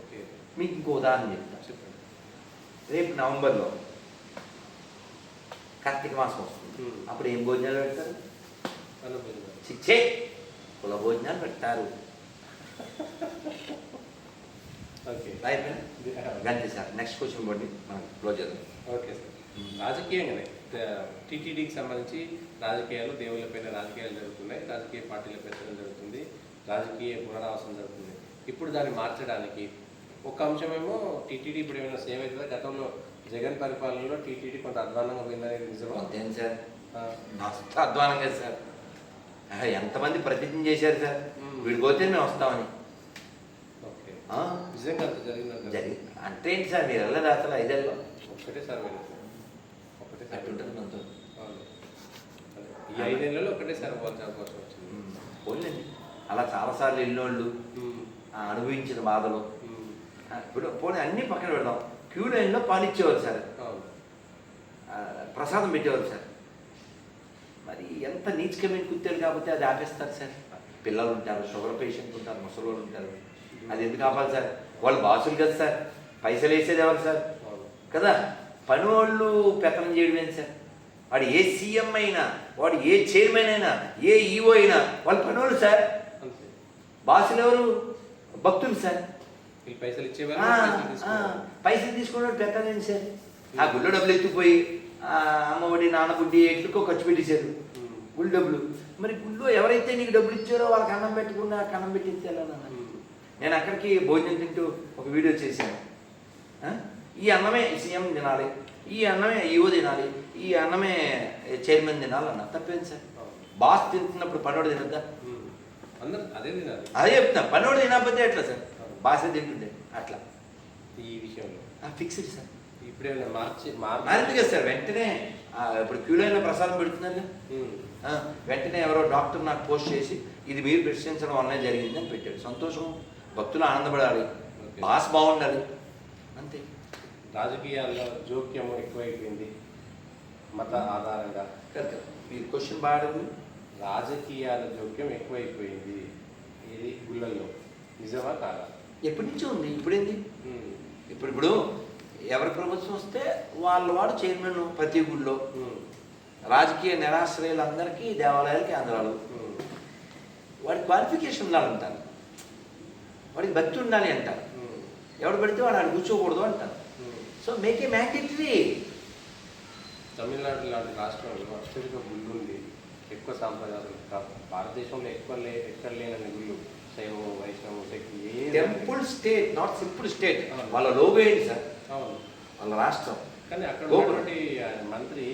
ఓకే. మీకు ఇంకో ఉదాహరణ చెప్తాను. చెప్పండి. రేపు నవంబర్లో కార్తీక మాసం వస్తుంది. అప్పుడు ఏం భోజనాలు పెడతారు? చిచ్చే కుల భోజనాలు పెడతారు. ఓకే. గంతే సార్. నెక్స్ట్ క్వశ్చన్ బట్టి మనం క్లోజ్ చేద్దాం. Okay sir. రాజకీయంగానే టీటీడీకి సంబంధించి రాజకీయాలు, దేవుళ్ళపైన రాజకీయాలు జరుగుతున్నాయి, రాజకీయ పార్టీల పెంచడం జరుగుతుంది, రాజకీయ పునరావాసం జరుగుతుంది. ఇప్పుడు దాన్ని మార్చడానికి ఒక అంశమేమో టీటీడీ ఇప్పుడు ఏమైనా సేవ్ అవుతుందా? గతంలో జగన్ పరిపాలనలో టీటీడీ కొంత అధ్వానంగా పోయిందనేది నిజమా? అంతేం సార్, మస్తు అధ్వానంగా సార్. ఎంతమంది ప్రతిజ్ఞ చేశారు సార్, విడిపోతే మేము వస్తామని. ఓకే. నిజంగా అంత జరిగిందంట. జరిగింది అంటే ఏంటి సార్, మీరు వెళ్ళదు అసలు 5 ఏళ్ళలో ఒకటే సార్ ఒకటే సార్ అట్టుంటుంది మనతో. ఈ 5 ఏళ్ళలో ఒకటేసారి పోవాల్సిన అవకాశం వచ్చింది. పోలేండి, అలా చాలాసార్లు వెళ్ళినోళ్ళు అనుభవించిన బాధలు. ఇప్పుడు పోనీ అన్నీ పక్కన పెడదాం. క్యూ లైన్లో పాలిచ్చేవారు సార్, ప్రసాదం పెట్టేవారు సార్. మరి ఎంత నీచకమైన కుత్తారు కాబట్టి అది ఆపేస్తారు సార్. పిల్లలు ఉంటారు, షుగర్ పేషెంట్ ఉంటారు, ముసలి వాళ్ళు ఉంటారు. అది ఎందుకు ఆపాలి సార్? వాళ్ళు బాసులు కదా సార్, పైసలు వేసేది ఎవరు సార్ కదా. పని వాళ్ళు పెత్తనం చేయడం ఏంటి సార్? వాడు ఏ సీఎం అయినా, వాడు ఏ చైర్మన్ అయినా, ఏ ఈఓ అయినా వాళ్ళు పని వాళ్ళు సార్. బాసులు ఎవరు? భక్తులు సార్. పైసలు ఇచ్చేవారు, పైసలు తీసుకున్నాడు పెత్తనం సార్. ఆ గుళ్ళో డబ్బులు ఎత్తుకుపోయి అమ్మఒడి, నాన్నబుడ్డి ఎట్లుకో ఖర్చు పెట్టేశారు గుళ్ళు డబ్బులు. మరి గుళ్ళో ఎవరైతే నీకు డబ్బులు ఇచ్చారో వాళ్ళకి అన్నం పెట్టకుండా కన్నం పెట్టించాలన్నా. నేను అక్కడికి భోజనం తింటూ ఒక వీడియో చేశాను. ఈ అన్నమే సీఎం తినాలి, ఈ అన్నమే ఈఓ తినాలి, ఈ అన్నమే చైర్మన్ తినాలి అన్న. తప్పేంది సార్? బాస్ తింటున్నప్పుడు పనోడు తినద్దా? అదే చెప్తున్నా. పనోడు తినకపోతే ఎట్లా సార్? బాసే తింటుండే అట్లా. ఈ విషయంలో ఫిక్స్డ్ సార్. ఇప్పుడేమైనా మారింది కదా సార్. వెంటనే ఇప్పుడు క్యూలైన్లో ప్రసాదం పెడుతున్నారు, వెంటనే ఎవరో డాక్టర్ నాకు పోస్ట్ చేసి ఇది మీరు ప్రెసిడెన్సీ వల్లనే జరిగింది అని పెట్టాడు. సంతోషం, భక్తులు ఆనందపడాలి, బాస్ బాగుండాలి, అంతే. రాజకీయాల్లో జోక్యం ఎక్కువైపోయింది మత ఆధారంగా. కదా మీరు క్వశ్చన్ బాగా. రాజకీయాల జోక్యం ఎక్కువైపోయింది ఇది గుళ్ళల్లో, నిజమా కాదా? ఎప్పటి నుంచో ఉంది, ఇప్పుడేంది? ఇప్పుడు ఎవరి ప్రభుత్వం వస్తే వాడు చైర్మన్ ప్రతి గుళ్ళో. రాజకీయ నిరాశ్రయులందరికీ దేవాలయాలు, కేంద్రాలు. వాడి క్వాలిఫికేషన్ ఉండాలంటారు, వాడికి భక్తి ఉండాలి అంటారు. ఎవడు పడితే వాడు ఆడు కూర్చోకూడదు అంటారు. So make a mandatory. Tamil Nadu లాంటి రాష్ట్రంలో అత్యధిక గుళ్ళు ఉంది, ఎక్కువ సాంప్రదాయాలు. భారతదేశంలో ఎక్కడ లేనని గుళ్ళు, శైవం, వైష్ణవం, శక్తి. Temple state, not simple state. వాళ్ళ లోగో ఏంటి సార్? వాళ్ళ రాష్ట్రం. కానీ అక్కడ ఉన్నటువంటి మంత్రి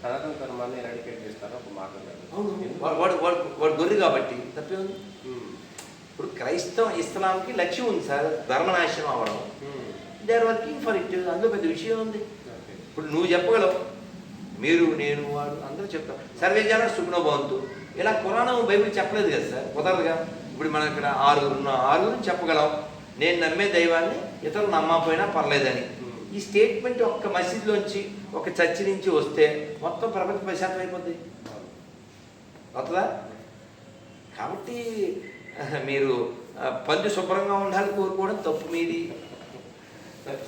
సనాతన ధర్మాన్ని ఎరాడికేట్ చేస్తారో ఒక మాట్లాడారు. వాడు గొర్రె కాబట్టి తప్పే ఉంది. ఇప్పుడు ఇస్లాంకి లక్ష్యం ఉంది సార్, ధర్మనాశనం అవ్వడం. They are working for it. అందులో పెద్ద విషయం ఉంది. ఇప్పుడు నువ్వు చెప్పగలవు, మీరు, నేను, వాడు అందరూ చెప్తాం సర్వే జన సుఖనో భవంతు. ఇలా ఖురాన్, బైబిల్ చెప్పలేదు కదా సార్, కుదరదుగా. ఇప్పుడు మనం ఇక్కడ 6 చెప్పగలం నేను నమ్మే దైవాన్ని, ఇతరులు నమ్మకపోయినా పర్లేదని. ఈ స్టేట్మెంట్ ఒక్క మసీదులోంచి, ఒక చర్చి నుంచి వస్తే మొత్తం ప్రపంచ ప్రశాంతం అయిపోద్ది వస్తుందా? కాబట్టి మీరు పళ్ళు శుభ్రంగా ఉండాలి కోరుకోవడం తప్పు మీది.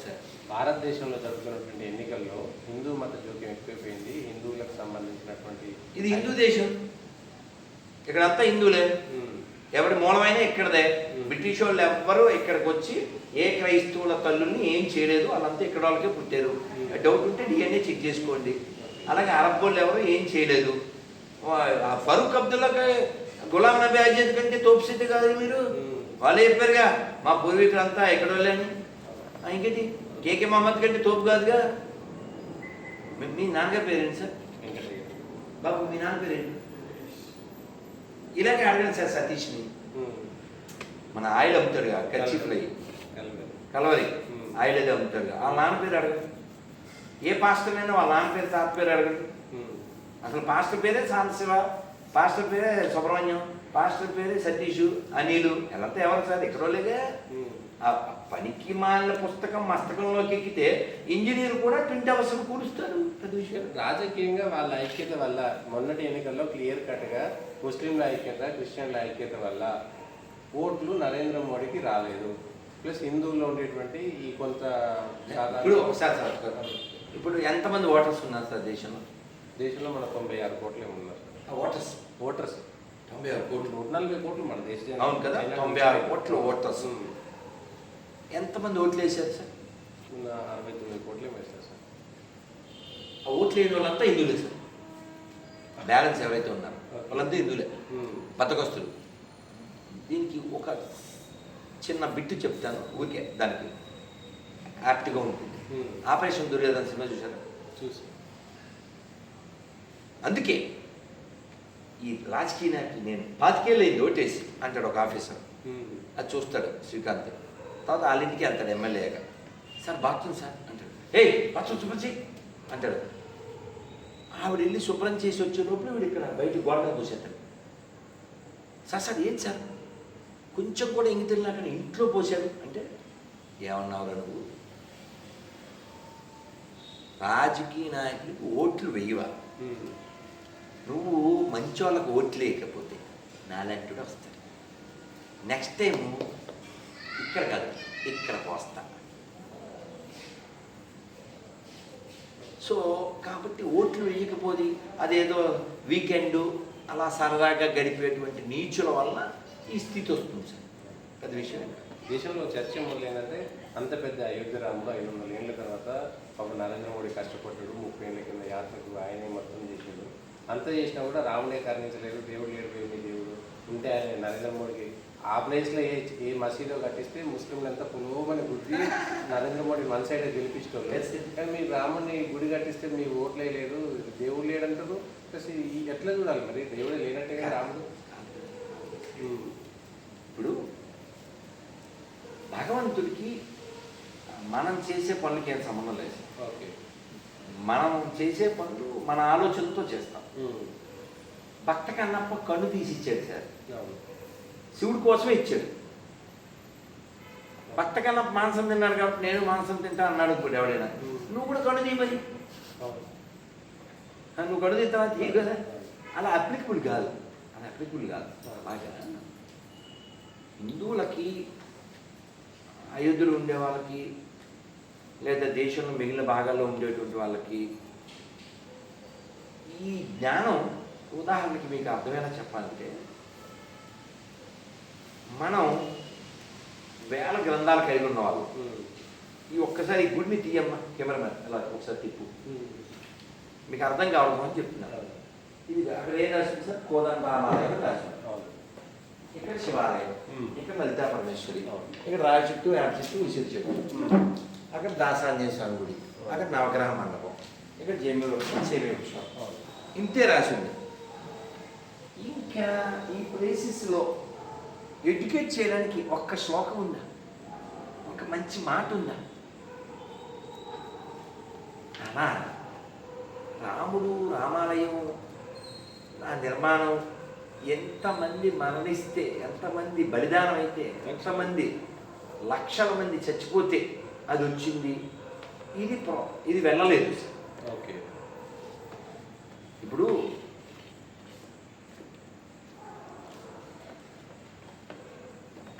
సార్ భారతదేశంలో జరుగుతున్నటువంటి ఎన్నికల్లో హిందూ మత జోక్యం ఎక్కువైపోయింది. హిందువులకు సంబంధించినటువంటి, ఇది హిందూ దేశం, ఇక్కడంతా హిందువులే. ఎవరి మూలమైనా ఇక్కడదే. బ్రిటిష్ వాళ్ళు ఎవ్వరూ ఇక్కడికి వచ్చి ఏ క్రైస్తవుల తల్లుల్ని ఏం చేయలేదు, వాళ్ళంతా ఇక్కడ వాళ్ళకే పుట్టారు. డౌట్ ఉంటే డిఎన్ఏ చెక్ చేసుకోండి. అలాగే అరబ్ వాళ్ళు ఎవరు ఏం చేయలేదు. ఫరూక్ అబ్దుల్లాకి గులాం నబీ ఆజాద్ కంటే తోపుసిద్ధి కాదు మీరు. వాళ్ళే చెప్పారుగా మా పూర్వీకులంతా ఎక్కడ వాళ్ళని. ఇంకేంటి కేకే మహమ్మద్ కంటే తోపు కాదుగా. మీ నాన్నగారి పేరేంటి సార్? బాబు మీ నాన్న పేరేంటి? ఇలాగే అడగండి సార్ సతీష్ని. మన ఆయిల్ అమ్ముతాడుగా, కర్చీఫ్లు అయ్యి కలవరి ఆయిల్ అది అమ్ముతాడుగా, వాళ్ళ నాన్న పేరు అడగండి. ఏ పాస్టర్ అయినా వాళ్ళ నాన్న పేరు, తాత పేరు అడగండి. అసలు పాస్టర్ పేరే శాంతశివ, పాస్టర్ పేరే సుబ్రహ్మణ్యం, పాస్టర్ పేరు సతీషు అనిలు ఎలా ఎవరు సార్ ఎక్కడోలేగా. ఆ పనికి మాలిన పుస్తకం మస్తకంలోకి ఎక్కితే ఇంజనీర్ కూడా 20 అవర్స్ కూలుస్తారు. పెద్ద విషయం. రాజకీయంగా వాళ్ళ ఐక్యత వల్ల మొన్నటి ఎన్నికల్లో క్లియర్ కట్గా ముస్లింల ఐక్యత, క్రిస్టియన్ల ఐక్యత వల్ల ఓట్లు నరేంద్ర మోడీకి రాలేదు. ప్లస్ హిందువుల్లో ఉండేటువంటి ఈ కొంత ఇప్పుడు ఒకసారి సార్, ఇప్పుడు ఎంతమంది ఓటర్స్ ఉన్నారు సార్ దేశంలో? దేశంలో మన 96 కోట్లే ఉన్నారు ఓటర్స్. ఓటర్స్ 96 కోట్లు. 140 కోట్లు మన దేశ జనాభా. అవును కదా, 96 కోట్లు ఓటర్స్. ఎంతమంది ఓట్లు వేసారు సార్? 69 కోట్లే వేస్తారు సార్. ఆ ఓట్లు వేయని వాళ్ళంతా హిందువులే సార్. బ్యాలెన్స్ ఎవరైతే ఉన్నారో వాళ్ళంతా హిందువులే, బతకస్తులు. దీనికి ఒక చిన్న బిట్టు చెప్తాను ఊరికే, దానికి యాప్ట్గా ఉంటుంది. ఆపరేషన్ దుర్యోధన సినిమా చూసారా? చూసి. అందుకే ఈ రాజకీయ నాయకులు నేను 25 ఏళ్ళు అయింది ఓటేసి అంటాడు ఒక ఆఫీసర్. అది చూస్తాడు శ్రీకాంత్. తర్వాత వాళ్ళ ఇంటికి వెళ్తాడు ఎమ్మెల్యేగా. సార్ బాత్రూమ్ సార్ అంటాడు. బాత్రూమ్ శుభ్రం చేయి అంటాడు. ఆవిడ వెళ్ళి శుభ్రం చేసి వచ్చే లోపల వీడు ఇక్కడ బయట గోడగా పోసేస్తాడు. సార్ ఏంటి సార్ కొంచెం కూడా ఇంగితే అక్కడ ఇంట్లో పోసాడు అంటే, ఏమన్నావురా నువ్వు? రాజకీయ నాయకులకు ఓట్లు వేయవా? నువ్వు మంచి వాళ్ళకు ఓట్లు వేయకపోతే నాలాంటి వస్తాడు. నెక్స్ట్ టైము ఇక్కడ కాదు ఇక్కడ పోస్తా. సో కాబట్టి ఓట్లు వేయకపోతే అదేదో వీకెండ్ అలా సరదాగా గడిపేటువంటి నీచుల వల్ల ఈ స్థితి వస్తుంది సార్. పెద్ద విషయం. దేశంలో చర్చ మొదలైందంటే అంత పెద్ద అయోధ్య రాముడు 500 ఏళ్ళ తర్వాత ఒక నరేంద్ర మోడీ కష్టపడ్డాడు. 30 ఏళ్ళ కింద యాత్రకు ఆయనే మొత్తం చేసాడు. అంత చేసినా కూడా రాముడే కరుణించలేదు. దేవుడు లేడు, మీ దేవుడు ఉంటే ఆయన నరేంద్ర మోడీకి ఆ ప్లేస్లో ఏ మసీదో కట్టిస్తే ముస్లింలంతా పులోమని బుద్ధి నరేంద్ర మోడీ మన సైడ్ గెలిపించుకోలేదు. కానీ మీ రాముడిని గుడి కట్టిస్తే మీ ఓట్లే లేదు, దేవుడు లేడంటారు. ప్లస్ ఎట్లా చూడాలి మరి? దేవుడే లేనట్టే కదా రాముడు. ఇప్పుడు భగవంతుడికి మనం చేసే పనులకి ఏం సంబంధం లేదు. ఓకే, మనం చేసే పనులు మన ఆలోచనతో చేస్తాం. భక్త కన్నప్ప కన్ను తీసి ఇచ్చాడు సార్, శివుడి కోసమే ఇచ్చాడు. భక్త కన్నప్ప మాంసం తిన్నాడు కాబట్టి నేను మాంసం తింటా అన్నాడు. ఇప్పుడు ఎవడైనా నువ్వు కూడా కన్ను తీ మరి, నువ్వు కన్ను తీస్తావా? తీయ కదా. అలా అప్లికబుల్ కాదు, అలా అప్లికబుల్ కాదు. బాగా హిందువులకి, అయోధ్యలో ఉండే వాళ్ళకి, లేదా దేశంలో మిగిలిన భాగాల్లో ఉండేటువంటి వాళ్ళకి ఈ జ్ఞానం, ఉదాహరణకి మీకు అర్థమేలా చెప్పాలంటే, మనం వేల గ్రంథాలు కలిగి ఉన్నవాళ్ళు ఈ ఒక్కసారి ఈ గుడిని తీయమ్మా కెమెరామెన్ అలా ఒకసారి తిప్పు, మీకు అర్థం కావడం అని చెప్తున్నారు. ఇది అక్కడ ఏం రాసింది సార్? కోదండ రామాలయం రాసింది. ఇక్కడ శివాలయం, ఇక్కడ లలితా పరమేశ్వరి, ఇక్కడ రావి చెట్టు, యాప చెట్టు, ఉసిరి చెట్టు, అక్కడ దాసాంజనేయ స్వామి గుడి, అక్కడ నవగ్రహ మండపం, ఇక్కడ జమ్మి వృక్షం, సేమి వృక్షం, ఇంతే రాసింది. ఇంకా ఈ ప్లేసెస్లో ఎడ్యుకేట్ చేయడానికి ఒక్క శ్లోకం ఉందా? ఒక మంచి మాట ఉందా? అలా రాముడు, రామాలయం, ఆ నిర్మాణం ఎంతమంది మరణిస్తే, ఎంతమంది బలిదానం అయితే, ఎంతమంది లక్షల మంది చచ్చిపోతే అది వచ్చింది. ఇది వెళ్ళలేదు. ఓకే, ఇప్పుడు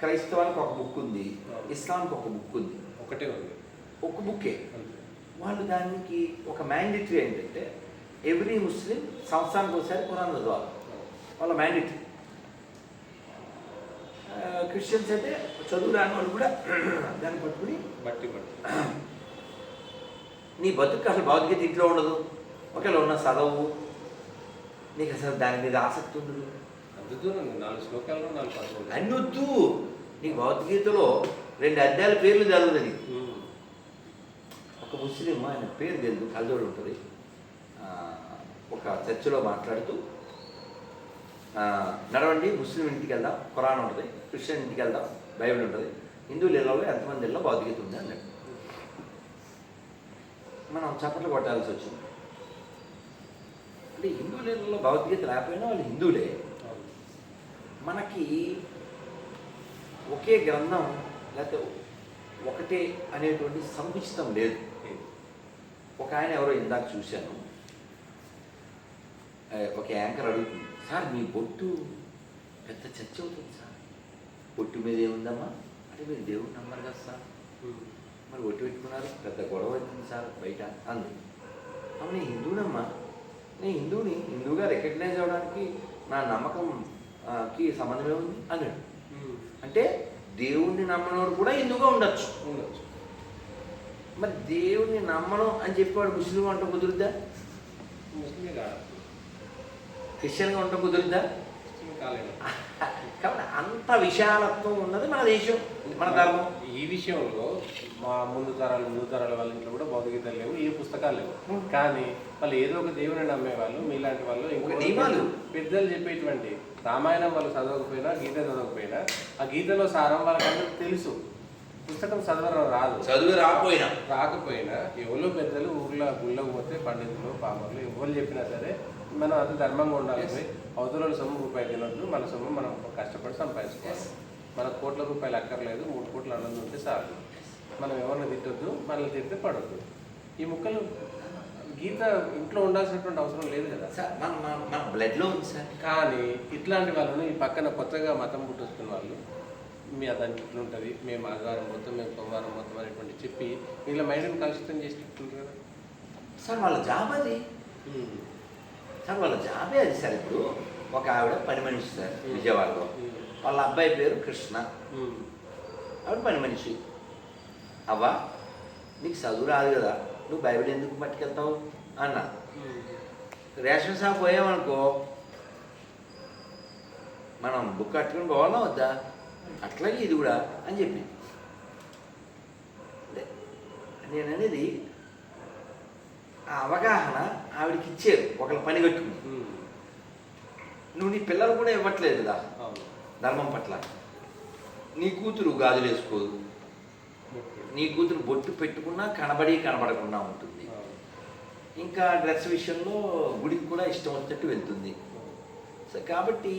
క్రైస్తవానికి ఒక బుక్ ఉంది, ఇస్లాంకి ఒక బుక్ ఉంది. ఒకటే ఉంది, ఒక బుక్కే. వాళ్ళు దానికి ఒక మ్యాండేటరీ ఏంటంటే ఎవ్రీ ముస్లిం సంవత్సరానికి ఒకసారి ఖురాన్ చదవాలి, వాళ్ళ మ్యాండేటరీ. క్రిస్టియన్స్ అయితే చదువు రాని వాళ్ళు కూడా దాన్ని పట్టుకుని బట్టి నీ బతుకు అసలు భౌతికత ఇంట్లో ఉండదు, ఒకవేళ ఉన్న చదవు, నీకు అసలు దాని మీద ఆసక్తి ఉండదు. అన్ని వద్దు, నీకు భౌతికతలో 2 అధ్యాయాల పేర్లు చదవదు. ఒక ముస్లిం, ఆయన పేరు తెలుసు, కళ్ళజోడు ఉంటుంది, ఒక చర్చిలో మాట్లాడుతూ, నడవండి ముస్లిం ఇంటికి వెళ్దాం, ఖురాన్ ఉంటుంది, క్రిస్టియన్ ఇంటికి వెళ్దాం, బైబిల్ ఉంటుంది, హిందువుల ఇళ్ళలో ఎంతమంది ఇళ్ళలో భౌతికత ఉంది అన్నాడు. మనం చప్పట్లు కొట్టాల్సి వచ్చింది. అంటే హిందువుల ఇళ్ళలో భౌతికత లేకపోయినా వాళ్ళు హిందువులే. మనకి ఒకే గ్రంథం లేకపోతే ఒకటే అనేటువంటి సంకుచితం లేదు. ఒక ఆయన ఎవరో ఇందాక చూశాను, ఒక యాంకర్ అడుగుతుంది, సార్ మీ బొట్టు పెద్ద చర్చ అవుతుంది సార్, బొట్టు మీద ఏముందమ్మా అంటే మీరు దేవుడు నమ్మరు కదా సార్, మరి ఒట్టు పెట్టుకున్నారు పెద్ద గొడవ అవుతుంది సార్ బయట అంది. అమ్మ నేను హిందువునమ్మా, నేను హిందువుని, హిందువుగా రికగ్నైజ్ అవ్వడానికి నా నమ్మకంకి సంబంధమే ఉంది అన్నాడు. అంటే దేవుణ్ణి నమ్మనోడు కూడా హిందువుగా ఉండొచ్చు. మరి దేవుణ్ణి నమ్మను అని చెప్పేవాడు ముస్లిం అంట కుదురుద్దా? క్రిస్టియన్గా ఉంట కుదురుద్దా? కాబట్టి అంత విశాలత్వం ఉన్నది మన దేశం, మన ధర్మం. ఈ విషయంలో మా ముందు తరాల వాళ్ళ ఇంట్లో కూడా భౌతికతలు లేవు, ఏ పుస్తకాలు లేవు. కానీ వాళ్ళు ఏదో ఒక దేవుని నమ్మేవాళ్ళు. మీలాంటి వాళ్ళు ఇంకో పెద్దలు చెప్పేటువంటి రామాయణం వాళ్ళు చదవకపోయినా, గీత చదవకపోయినా, ఆ గీతలో సారం వాళ్ళకందరికీ తెలుసు. పుస్తకం చదవడం రాదు, చదువు రాకపోయినా ఎవరో పెద్దలు ఊర్లో గుళ్ళకు పోతే పండితులు పామర్లు ఎవరు చెప్పినా సరే మనం అది ధర్మంగా ఉండాలి. అవతల సొమ్ము రూపాయలు తినొద్దు, మన సొమ్ము మనం కష్టపడి సంపాదించుకోవాలి. మనకు కోట్ల రూపాయలు అక్కర్లేదు, 3 కోట్ల అన్నం ఉంటే చాలు. మనం ఎవరిని తిట్టొద్దు, మనల్ని తిడితే పడొద్దు. ఈ ముక్కలు గీత ఇంట్లో ఉండాల్సినటువంటి అవసరం లేదు కదా మన బ్లడ్లో ఉంది సార్. కానీ ఇట్లాంటి వాళ్ళని ఈ పక్కన కొత్తగా మతం పుట్టుస్తున్న వాళ్ళు మీ దానికి ఇట్లుంటుంది, మేము ఆదివారం మొత్తం, మేము సోమవారం మొత్తం అనేటువంటి చెప్పి వీళ్ళ మైండ్ని కలుషితం చేసినట్టుంది కదా సార్. వాళ్ళ జాబ్ అది సార్, వాళ్ళ జాబే అది సార్. ఇప్పుడు ఒక ఆవిడ పని మనిషి సార్ విజయవాడలో, వాళ్ళ అబ్బాయి పేరు కృష్ణ, ఆవిడ పని మనిషి. అవ్వా నీకు చదువు రాదు కదా, నువ్వు బైబిల్ ఎందుకు పట్టుకెళ్తావు అన్న. రేషన్ షాప్ పోయామనుకో, మనం బుక్ కట్టుకుని పోవాలా వద్దా, అట్లాగే ఇది కూడా అని చెప్పి నేను అనేది ఆ అవగాహన ఆవిడకి ఇచ్చారు. ఒకళ్ళ పని కట్టుకుని నువ్వు నీ పిల్లలు కూడా ఇవ్వట్లేదు కదా ధర్మం పట్ల. నీ కూతురు గాజులు వేసుకోదు, నీ కూతురు బొట్టు పెట్టుకున్నా కనబడకుండా ఉంటుంది. ఇంకా డ్రెస్ విషయంలో గుడికి కూడా ఇష్టం వచ్చినట్టు వెళ్తుంది. సో కాబట్టి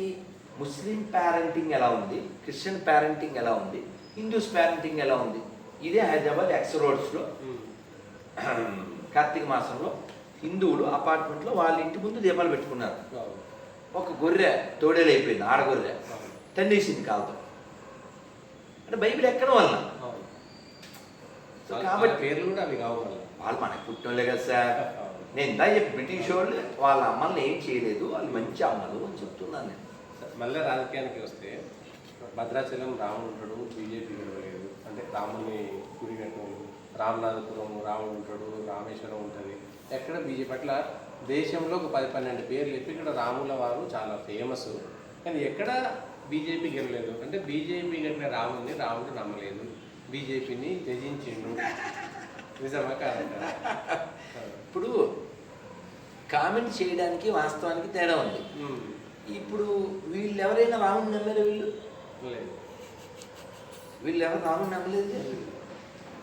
ముస్లిం పేరెంటింగ్ ఎలా ఉంది, క్రిస్టియన్ పేరెంటింగ్ ఎలా ఉంది, హిందూస్ పేరెంటింగ్ ఎలా ఉంది. ఇదే హైదరాబాద్ ఎక్స్ రోడ్స్లో కార్తీక మాసంలో హిందువులు అపార్ట్మెంట్లో వాళ్ళ ఇంటి ముందు దీపాలు పెట్టుకున్నారు. ఒక గొర్రె తోడేలైపోయింది, ఆడగొర్రె తండేసింది కాలుతో. అంటే బైబిల్ ఎక్కడం వలన. సో కాబట్టి పేర్లు కూడా అవి కావాలి, వాళ్ళు మనకు పుట్టినోళ్ళే కదా సార్. నేను ఇందా చెప్పి బ్రిటిష్ వాళ్ళు వాళ్ళ అమ్మల్ని ఏం చేయలేదు, వాళ్ళు మంచి అమ్మలు అని చెప్తున్నాను నేను. మళ్ళీ రాజకీయానికి వస్తే భద్రాచలం రాముడు ఉంటాడు, బీజేపీ గెలవలేదు. అంటే రాముని గుడి కట్టలేదు, రామనాథపురం రాముడు ఉంటాడు, రామేశ్వరం ఉంటుంది. ఎక్కడ బీజేపీ అట్లా దేశంలో ఒక 10-12 పేర్లు చెప్పి ఇక్కడ రాముల వారు చాలా ఫేమస్. కానీ ఎక్కడ బీజేపీ గెలవలేదు. అంటే బీజేపీ కట్టిన రాముడు నమ్మలేదు, బీజేపీని త్యజించిండు. నిజమా కాదంటారా? ఇప్పుడు కామెంట్ చేయడానికి వాస్తవానికి తేడా ఉంది. ఇప్పుడు వీళ్ళు ఎవరైనా రాముని నమ్మారు? వీళ్ళు ఎవరు రాముని నమ్మలేదు.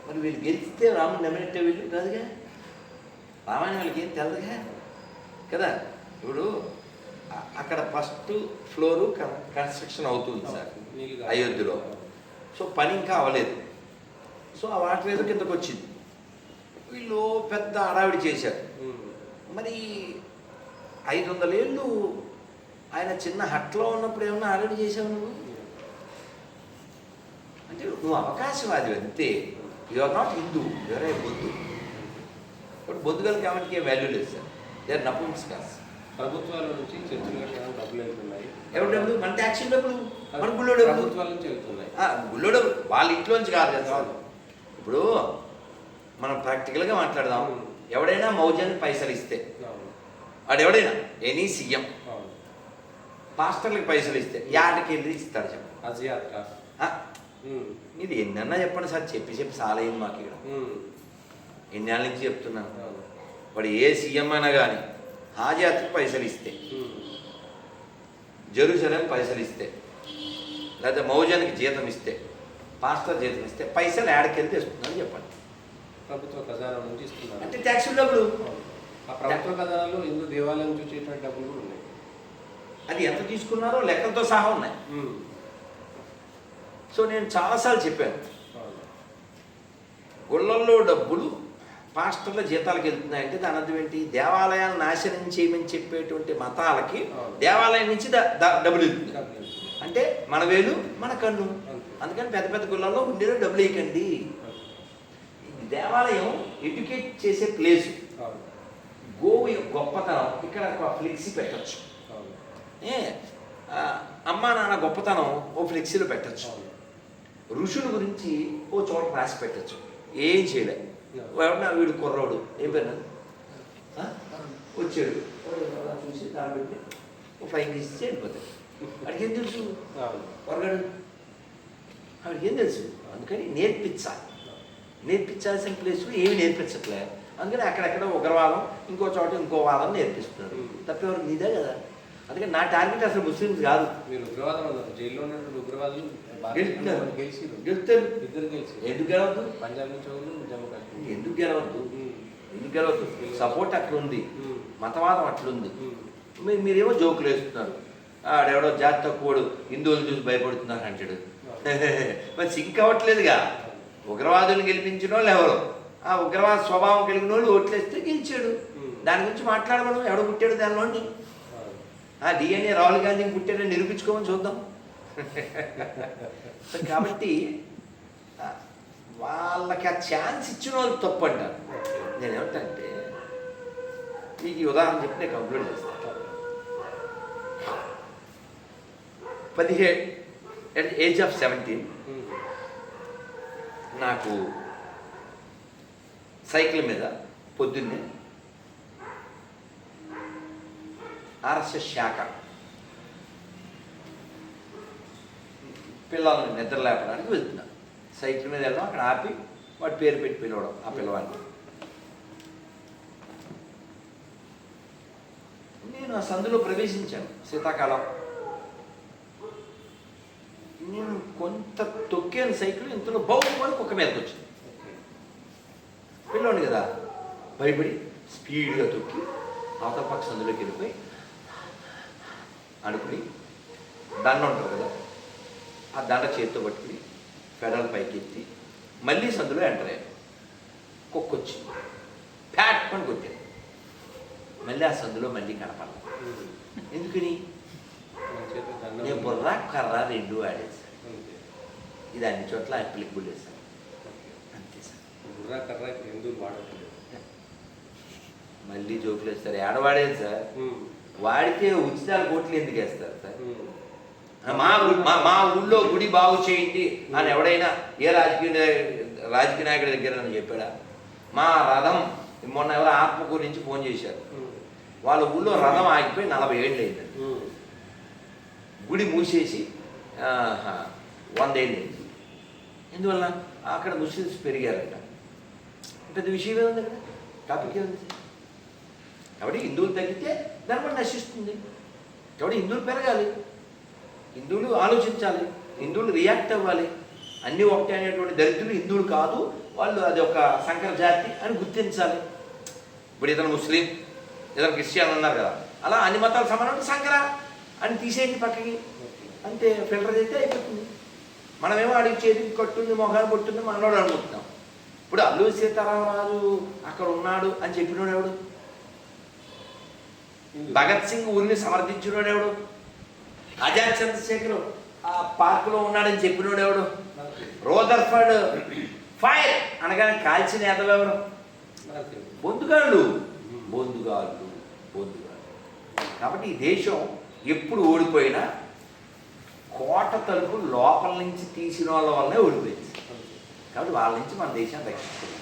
మరి వీళ్ళు గెలిస్తే రాముని నమ్మినట్టే వీళ్ళు కాదుగా. రామాయణం వాళ్ళకి ఏం తెలదుగా కదా. ఇప్పుడు అక్కడ ఫస్ట్ ఫ్లోరు కన్స్ట్రక్షన్ అవుతుంది సార్ అయోధ్యలో. సో పని ఇంకా అవ్వలేదు. సో ఆ వాటర్ ఏదో కిందకు వచ్చింది, వీళ్ళు పెద్ద హడావిడి చేశారు. మరి 500 ఏళ్ళు ఆయన చిన్న హట్లో ఉన్నప్పుడు ఏమన్నా హడావిడి చేసావు నువ్వు? అంటే నువ్వు అవకాశవాది అంతే. You are not Hindu, you are a బొద్దు. ఇప్పుడు బొద్దుగలకి ఏమంటే వాల్యూ లేదు సార్, దే ఆర్ నపుంసకాస్. ప్రభుత్వాల నుంచి చర్చలు కట్టడానికి డబ్బులు వెళ్తున్నాయి. ఎవరు డబ్బులు? మన ట్యాక్సీ డబ్బులు, మన గుళ్ళో డబ్బులు. ప్రభుత్వాల నుంచి వెళ్తున్నాయి. గుళ్ళో డబ్బులు వాళ్ళ ఇంట్లోంచి కాదు కదా. ఇప్పుడు మనం ప్రాక్టికల్గా మాట్లాడదాం. ఎవడైనా మౌజానికి పైసలు ఇస్తే, వాడు ఎవడైనా ఎనీ సీఎం పాస్టర్లకు పైసలు ఇస్తే యాటికి వెళ్ళి ఇస్తాడు చెప్పండి. ఇది ఎన్నన్నా చెప్పండి సార్, చెప్పి సాలైంది మాకు ఇక్కడ. ఎన్నేళ్ళ నుంచి చెప్తున్నాను. వాడు ఏ సీఎం అయినా కానీ హాజాత్కి పైసలు ఇస్తే, జెరూసలేం పైసలు ఇస్తే, లేదా మౌజానికి జీతం ఇస్తే, పాస్టర్ జీతం ఇస్తే పైసలు ఏడకెళ్తే ఇస్తుందని చెప్పండి. ప్రభుత్వ ఖజానా నుంచి ఇస్తున్నారు. అంటే ట్యాక్స్ డబ్బులు. ఆ ప్రభుత్వ ఖజానాలో హిందూ దేవాలయం నుంచి వచ్చేటువంటి డబ్బులు కూడా ఉన్నాయి. అది ఎంత తీసుకున్నారో లెక్కలతో సహా ఉన్నాయి. సో నేను చాలాసార్లు చెప్పాను, గుళ్ళల్లో డబ్బులు పాస్టర్ల జీతాలకు వెళ్తున్నాయంటే దాని అర్థం ఏంటి? దేవాలయాలను నాశనం చేయమని చెప్పేటువంటి మతాలకి దేవాలయం నుంచి డబ్బులు వెళ్తుంది. అంటే మన వేలు మన కన్ను. అందుకని పెద్ద పెద్ద గుళ్ళల్లో ఉండేలో డబ్బులు వేయకండి. దేవాలయం ఎడ్యుకేట్ చేసే ప్లేసు. గోవు గొప్పతనం ఇక్కడ ఒక ఫ్లెక్సీ పెట్టచ్చు. అమ్మా నాన్న గొప్పతనం ఓ ఫ్లెక్సీలో పెట్టచ్చు. ఋషుల గురించి ఓ చోట రాసి పెట్టచ్చు. ఏం చేయలే. ఎవడన్నా వీడు కుర్రోడు ఏం పేరు వచ్చాడు చూసి దాన్ని పెట్టి ఓ ఫ్లైంగ్ తీసి వెళ్ళిపోతాడు. వాడికి ఏం తెలుసు? పొరగాడు వాడికి ఏం తెలుసు? అందుకని నేర్పించాల్సిన ప్లేస్లో ఏమి నేర్పించట్లే. అందుకని అక్కడెక్కడ ఉగ్రవాదం, ఇంకో చోట ఇంకో వాదం నేర్పిస్తున్నారు. తప్పేవారు నీదే కదా. అందుకని నా టార్గెట్ అసలు ముస్లిమ్స్ కాదు. మీరు ఉగ్రవాదం అన్నారు, జైల్లో ఉన్నటువంటి ఉగ్రవాదులు గెలుస్తారు. ఇద్దరు గెలిచి ఎందుకు గెలవద్దు? పంజాబ్ నుంచి జమ్మూ కాశ్మీర్. ఎందుకు గెలవద్దు? సపోర్ట్ అట్లుంది, మతవాదం అట్లుంది. మీరేమో జోకులు వేస్తున్నారు. ఆడెవడో జాతి తక్కువడు హిందువులు చూసి భయపడుతున్నారు అంటాడు. మరి సింక్ అవ్వట్లేదుగా. ఉగ్రవాదులను గెలిపించిన వాళ్ళు ఎవరు? ఆ ఉగ్రవాద స్వభావం కలిగిన వాళ్ళు ఓట్లేస్తే గెలిచాడు. దాని గురించి మాట్లాడమను. ఎవడు పుట్టాడు దానిలోని? డిఎన్ఏ రాహుల్ గాంధీని పుట్టాడని నిరూపించుకోమని చూద్దాం. కాబట్టి వాళ్ళకి ఆ ఛాన్స్ ఇచ్చిన వాళ్ళు తప్పు అంటారు. నేనేమంటే మీకు ఈ ఉదాహరణ చెప్పి నేను కంక్లూడ్ చేస్తాను. 17 at the age of 17 నాకు సైకిల్ మీద పొద్దున్నే ఆర్ఎస్ఎస్ శాఖ పిల్లల్ని నిద్ర లేపడానికి వెళ్తున్నా. సైకిల్ మీద వెళ్ళడం, అక్కడ ఆపి వాటి పేరు పెట్టి పిలవడం ఆ పిల్లవాడిని. నేను ఆ సందులో ప్రవేశించాను. శీతాకాలం. నేను కొంత తొక్కాను సైకిల్. ఇంతలో బౌమని కుక్క మీదకి వచ్చింది. పిల్లోని కదా భయపడి స్పీడ్గా తొక్కి అవతల పక్క సందులోకి వెళ్ళిపోయి అనుకుని దండ ఉంటుంది కదా, ఆ దండ చేతితో పట్టుకుని పెడల్ పైకి ఎత్తి మళ్ళీ సందులో ఎంటర్ అయ్యాను. కుక్క వచ్చింది, ప్యాట్ అని కొట్టాను. మళ్ళీ ఆ సందులో మళ్ళీ కనపడాలి. ఎందుకని? నేను బుర్రా కర్ర రెండు వాడేసాను. ఇది అన్ని చోట్ల అప్లికబుల్ చేశాను. అంతే సార్. బుర్రా కర్ర ఎందుకు వాడట్లేదు? మళ్ళీ జోకులు వేస్తారు. ఏడవాడేది సార్. వాడితే ఉచితాల కోట్లు ఎందుకు వేస్తారు సార్? మా ఊళ్ళో గుడి బాగు చేయండి అని ఎవడైనా ఏ రాజకీయ నాయకుడి దగ్గర నన్ను చెప్పాడా? మా రథం మొన్న ఎవరో ఆత్మకూరు నుంచి ఫోన్ చేశారు. వాళ్ళ ఊళ్ళో రథం ఆగిపోయి 40 ఏళ్ళు అయింది. గుడి మూసేసి 100 ఏళ్ళు అయింది. ఎందువల్ల? అక్కడ ముస్లిమ్స్ పెరిగారంట. పెద్ద విషయం ఏముంది అక్కడ? టాపిక్ ఏముంది? కాబట్టి హిందువులు తగ్గితే ధర్మం నశిస్తుంది. కాబట్టి హిందువులు పెరగాలి, హిందువులు ఆలోచించాలి, హిందువులు రియాక్ట్ అవ్వాలి. అన్నీ ఒకటే అనేటువంటి దరిద్రులు హిందువులు కాదు, వాళ్ళు అది ఒక సంకర జాతి అని గుర్తించాలి. ఇప్పుడు ఇతను ముస్లిం, ఇతను క్రిస్టియన్ అన్నారు కదా, అలా అన్ని మతాలు సమానం సంకర అని తీసేయండి పక్కకి. అంతే, ఫిల్టర్ చేస్తే అయిపోతుంది. మనమేమో అడిగి చేతికి కట్టుంది, మొహాలు కొట్టుంది మనోడు అనుకుంటున్నాం. ఇప్పుడు అల్లూరి సీతారామరాజు అక్కడ ఉన్నాడు అని చెప్పినోడు ఎవడు? భగత్ సింగ్ ఊరిని సమర్థించినోడు ఎవడు? ఆజాద్ చంద్రశేఖర్ ఆ పార్కులో ఉన్నాడని చెప్పినోడు ఎవడు? రోదర్ఫర్డ్ ఫైర్ అనగానే కాల్చిన నేతలు ఎవరు? బొందుగాళ్ళు. కాబట్టి ఈ దేశం ఎప్పుడు ఓడిపోయినా కోట తలుపు లోపల నుంచి తీసిన వాళ్ళ వల్లనే ఓడిపోయింది. కాబట్టి వాళ్ళ నుంచి మన దేశాన్ని రక్షించుకోవాలి.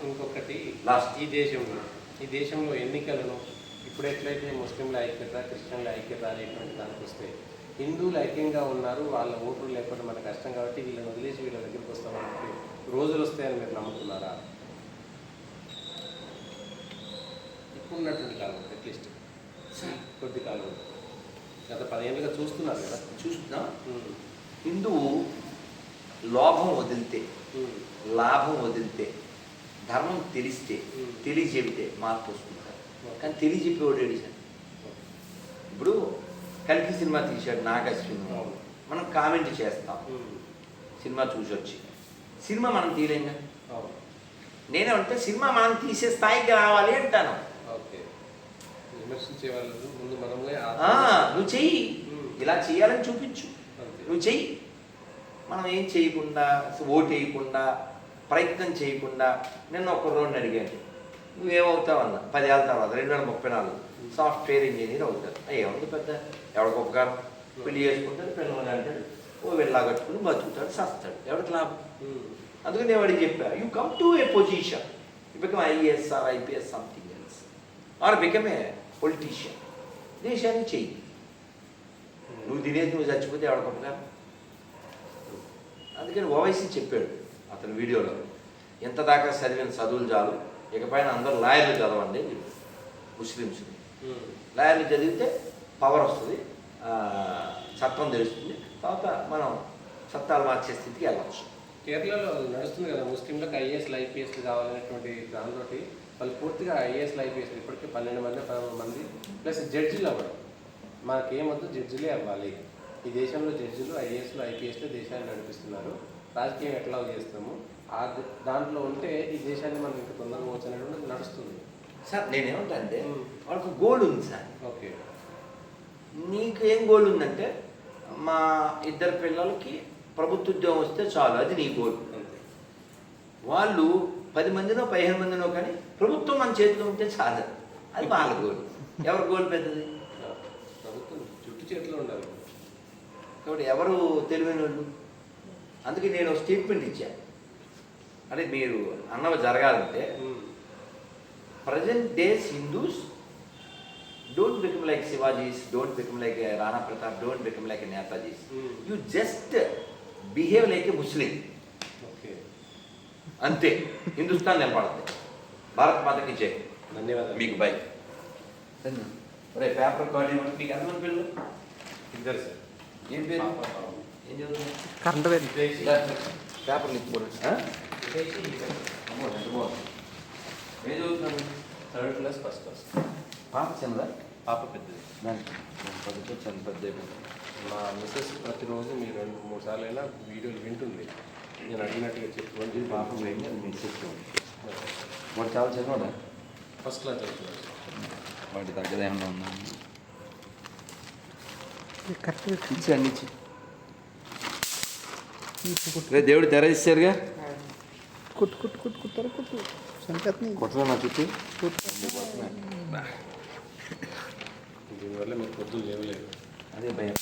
ఇంకొకటి ఈ దేశంలో ఎన్నికలను ఇప్పుడు ఎట్లయితే ముస్లింల ఐక్యత, క్రిస్టియన్ల ఐక్యత అనేటువంటి దానికి వస్తే హిందువులు ఐక్యంగా ఉన్నారు, వాళ్ళ ఓట్లు లేకపోతే మనకు కష్టం కాబట్టి వీళ్ళని వదిలేసి వీళ్ళ దగ్గరికి వస్తామని రోజులు వస్తాయని మీరు నమ్ముతున్నారా? ఇప్పుడు ఉన్నటువంటి కాలం అట్లీస్ట్ కొద్ది కాలం గత 10 ఏళ్ళుగా చూస్తున్నారు కదా. చూస్తున్నాం. హిందువు లోభం వదిలితే, లాభం వదిలితే, ధర్మం తెలిస్తే, తెలియజెబితే మార్పు వస్తుంది. కానీ తెలియజెప్పేవాడు ఏడిసాను. ఇప్పుడు కల్కి సినిమా తీశాడు నాగశ్విన్, అవును. మనం కామెంట్ చేస్తాం సినిమా చూసి వచ్చి. సినిమా మనం తీయలేంగా. అవును. నేనేమంటే సినిమా మనం తీసే స్థాయికి రావాలి అంటాను. ఓకే. విమర్శించే వాళ్ళు ముందు మనమే నువ్వు చెయ్యి, ఇలా చేయాలని చూపించు, అంతే. నువ్వు చెయ్యి. మనం ఏం చేయకుండా, ఓటు వేయకుండా, ప్రయత్నం చేయకుండా. నిన్న ఒక రోజు అడిగాను, నువ్వేమవుతావు అన్న. 10 ఏళ్ళ తర్వాత 2034 సాఫ్ట్వేర్ ఇంజనీర్ అవుతారు. ఏముంది పెద్ద, ఎవరికి ఉపకారం? పెళ్లి చేసుకుంటాడు, పిల్లలు అంటాడు, ఓ వెళ్ళా కట్టుకుని బతుకుతాడు, సస్తాడు, ఎవరికి లాభం? అందుకని నేను వాడికి చెప్పా, you come to a position, you become IAS or IPS something else, or become a politician. దేశాన్ని చెయ్యి. నువ్వు తినేది నువ్వు చచ్చిపోతే ఎవరికి ఉపకారం? అందుకని ఓవైసీ చెప్పాడు అతను వీడియోలో, ఎంత దాకా చదివిన చదువులు చాలు, ఇకపైన అందరూ లాయర్లు చదవండి ముస్లిమ్స్ని. లాయర్లు చదివితే పవర్ వస్తుంది, చట్టం తెలుస్తుంది, తర్వాత మనం చట్టాలు మార్చే స్థితికి వెళ్ళచ్చు. కేరళలో నడుస్తుంది కదా, ముస్లింలకు ఐఏఎస్లు ఐపీఎస్లు కావాలనేటువంటి దాంతో వాళ్ళు పూర్తిగా ఐఏఎస్లు ఐపీఎస్లు ఇప్పటికే 12 మంది ప్లస్ జడ్జిలు అవ్వడం. మనకేమొద్దు, జడ్జిలే అవ్వాలి. ఈ దేశంలో జడ్జిలు ఐఏఎస్లు ఐపీఎస్లు దేశాన్ని నడిపిస్తున్నారు, రాజకీయం ఎట్లా చేస్తాము దాంట్లో ఉంటే ఈ దేశాన్ని మనం ఇంకా తొందరగా వచ్చి నడుస్తుంది. సార్ నేనేమంటా అంటే, వాళ్ళకు గోల్ ఉంది సార్. ఓకే. నీకు ఏం గోల్ ఉందంటే, మా 2 పిల్లలకి ప్రభుత్వ ఉద్యోగం వస్తే చాలు, అది నీ గోల్. వాళ్ళు 10 మందినో 15 మందినో కానీ ప్రభుత్వం మన చేతిలో ఉంటే చాలు, అది వాళ్ళ గోల్. ఎవరి గోల్ పెద్దది? ప్రభుత్వం చుట్టూ చేతిలో ఉండాలి కాబట్టి ఎవరు తెలివైన వాళ్ళు? అందుకే నేను స్టేట్మెంట్ ఇచ్చాను, అంటే మీరు అన్నవి జరగాలంటే present days Hindus don't become like Shivajis, don't become like Rana Pratap, don't become like Netajis. You just behave like a Muslim. Okay. అంతే, హిందుస్థాన్ నిలబడుతుంది. భారత్ మాతకి జై. ధన్యవాదాలు. మీకు బై. ఒరే పేపర్ కార్డు ఏమంటే మీకు ఎంతమంది పిల్లలు? 2 సార్. ఏం పేరు? ఏం చదువుతున్నారు? కరెంట్ పేపర్లు ఇచ్చిపోరు. అమ్మో ఎంత బాగుంది. ఏం చదువుతున్నారు? 3rd class, 1st class. పాప చిన్నదా? పాప పెద్దది. దానికి పద్ధతి చిన్న పెద్ద అయిపోతుంది. మా మిస్సెస్ ప్రతిరోజు మీరు 2-3 సార్లు అయినా వీడియోలు వింటుంది. నేను అడిగినట్టుగా చెప్పుకోండి. పాప పోయింది, అది మీ సిస్టమ్. వాడు చాలా చిన్నవాడా? 1st క్లాస్ చదువుతున్నారు. వాటి తగ్గద ఏమన్నా ఉందా? కరెక్ట్ ఇచ్చి అన్ని ఇచ్చి. రే దేవుడు తెర ఇచ్చారుగా, కుట్టారు సంపత్ని కొట్టరా నా చుట్టూ. దీనివల్ల మీరు పొద్దులు లేవలేదు. అదే భయం.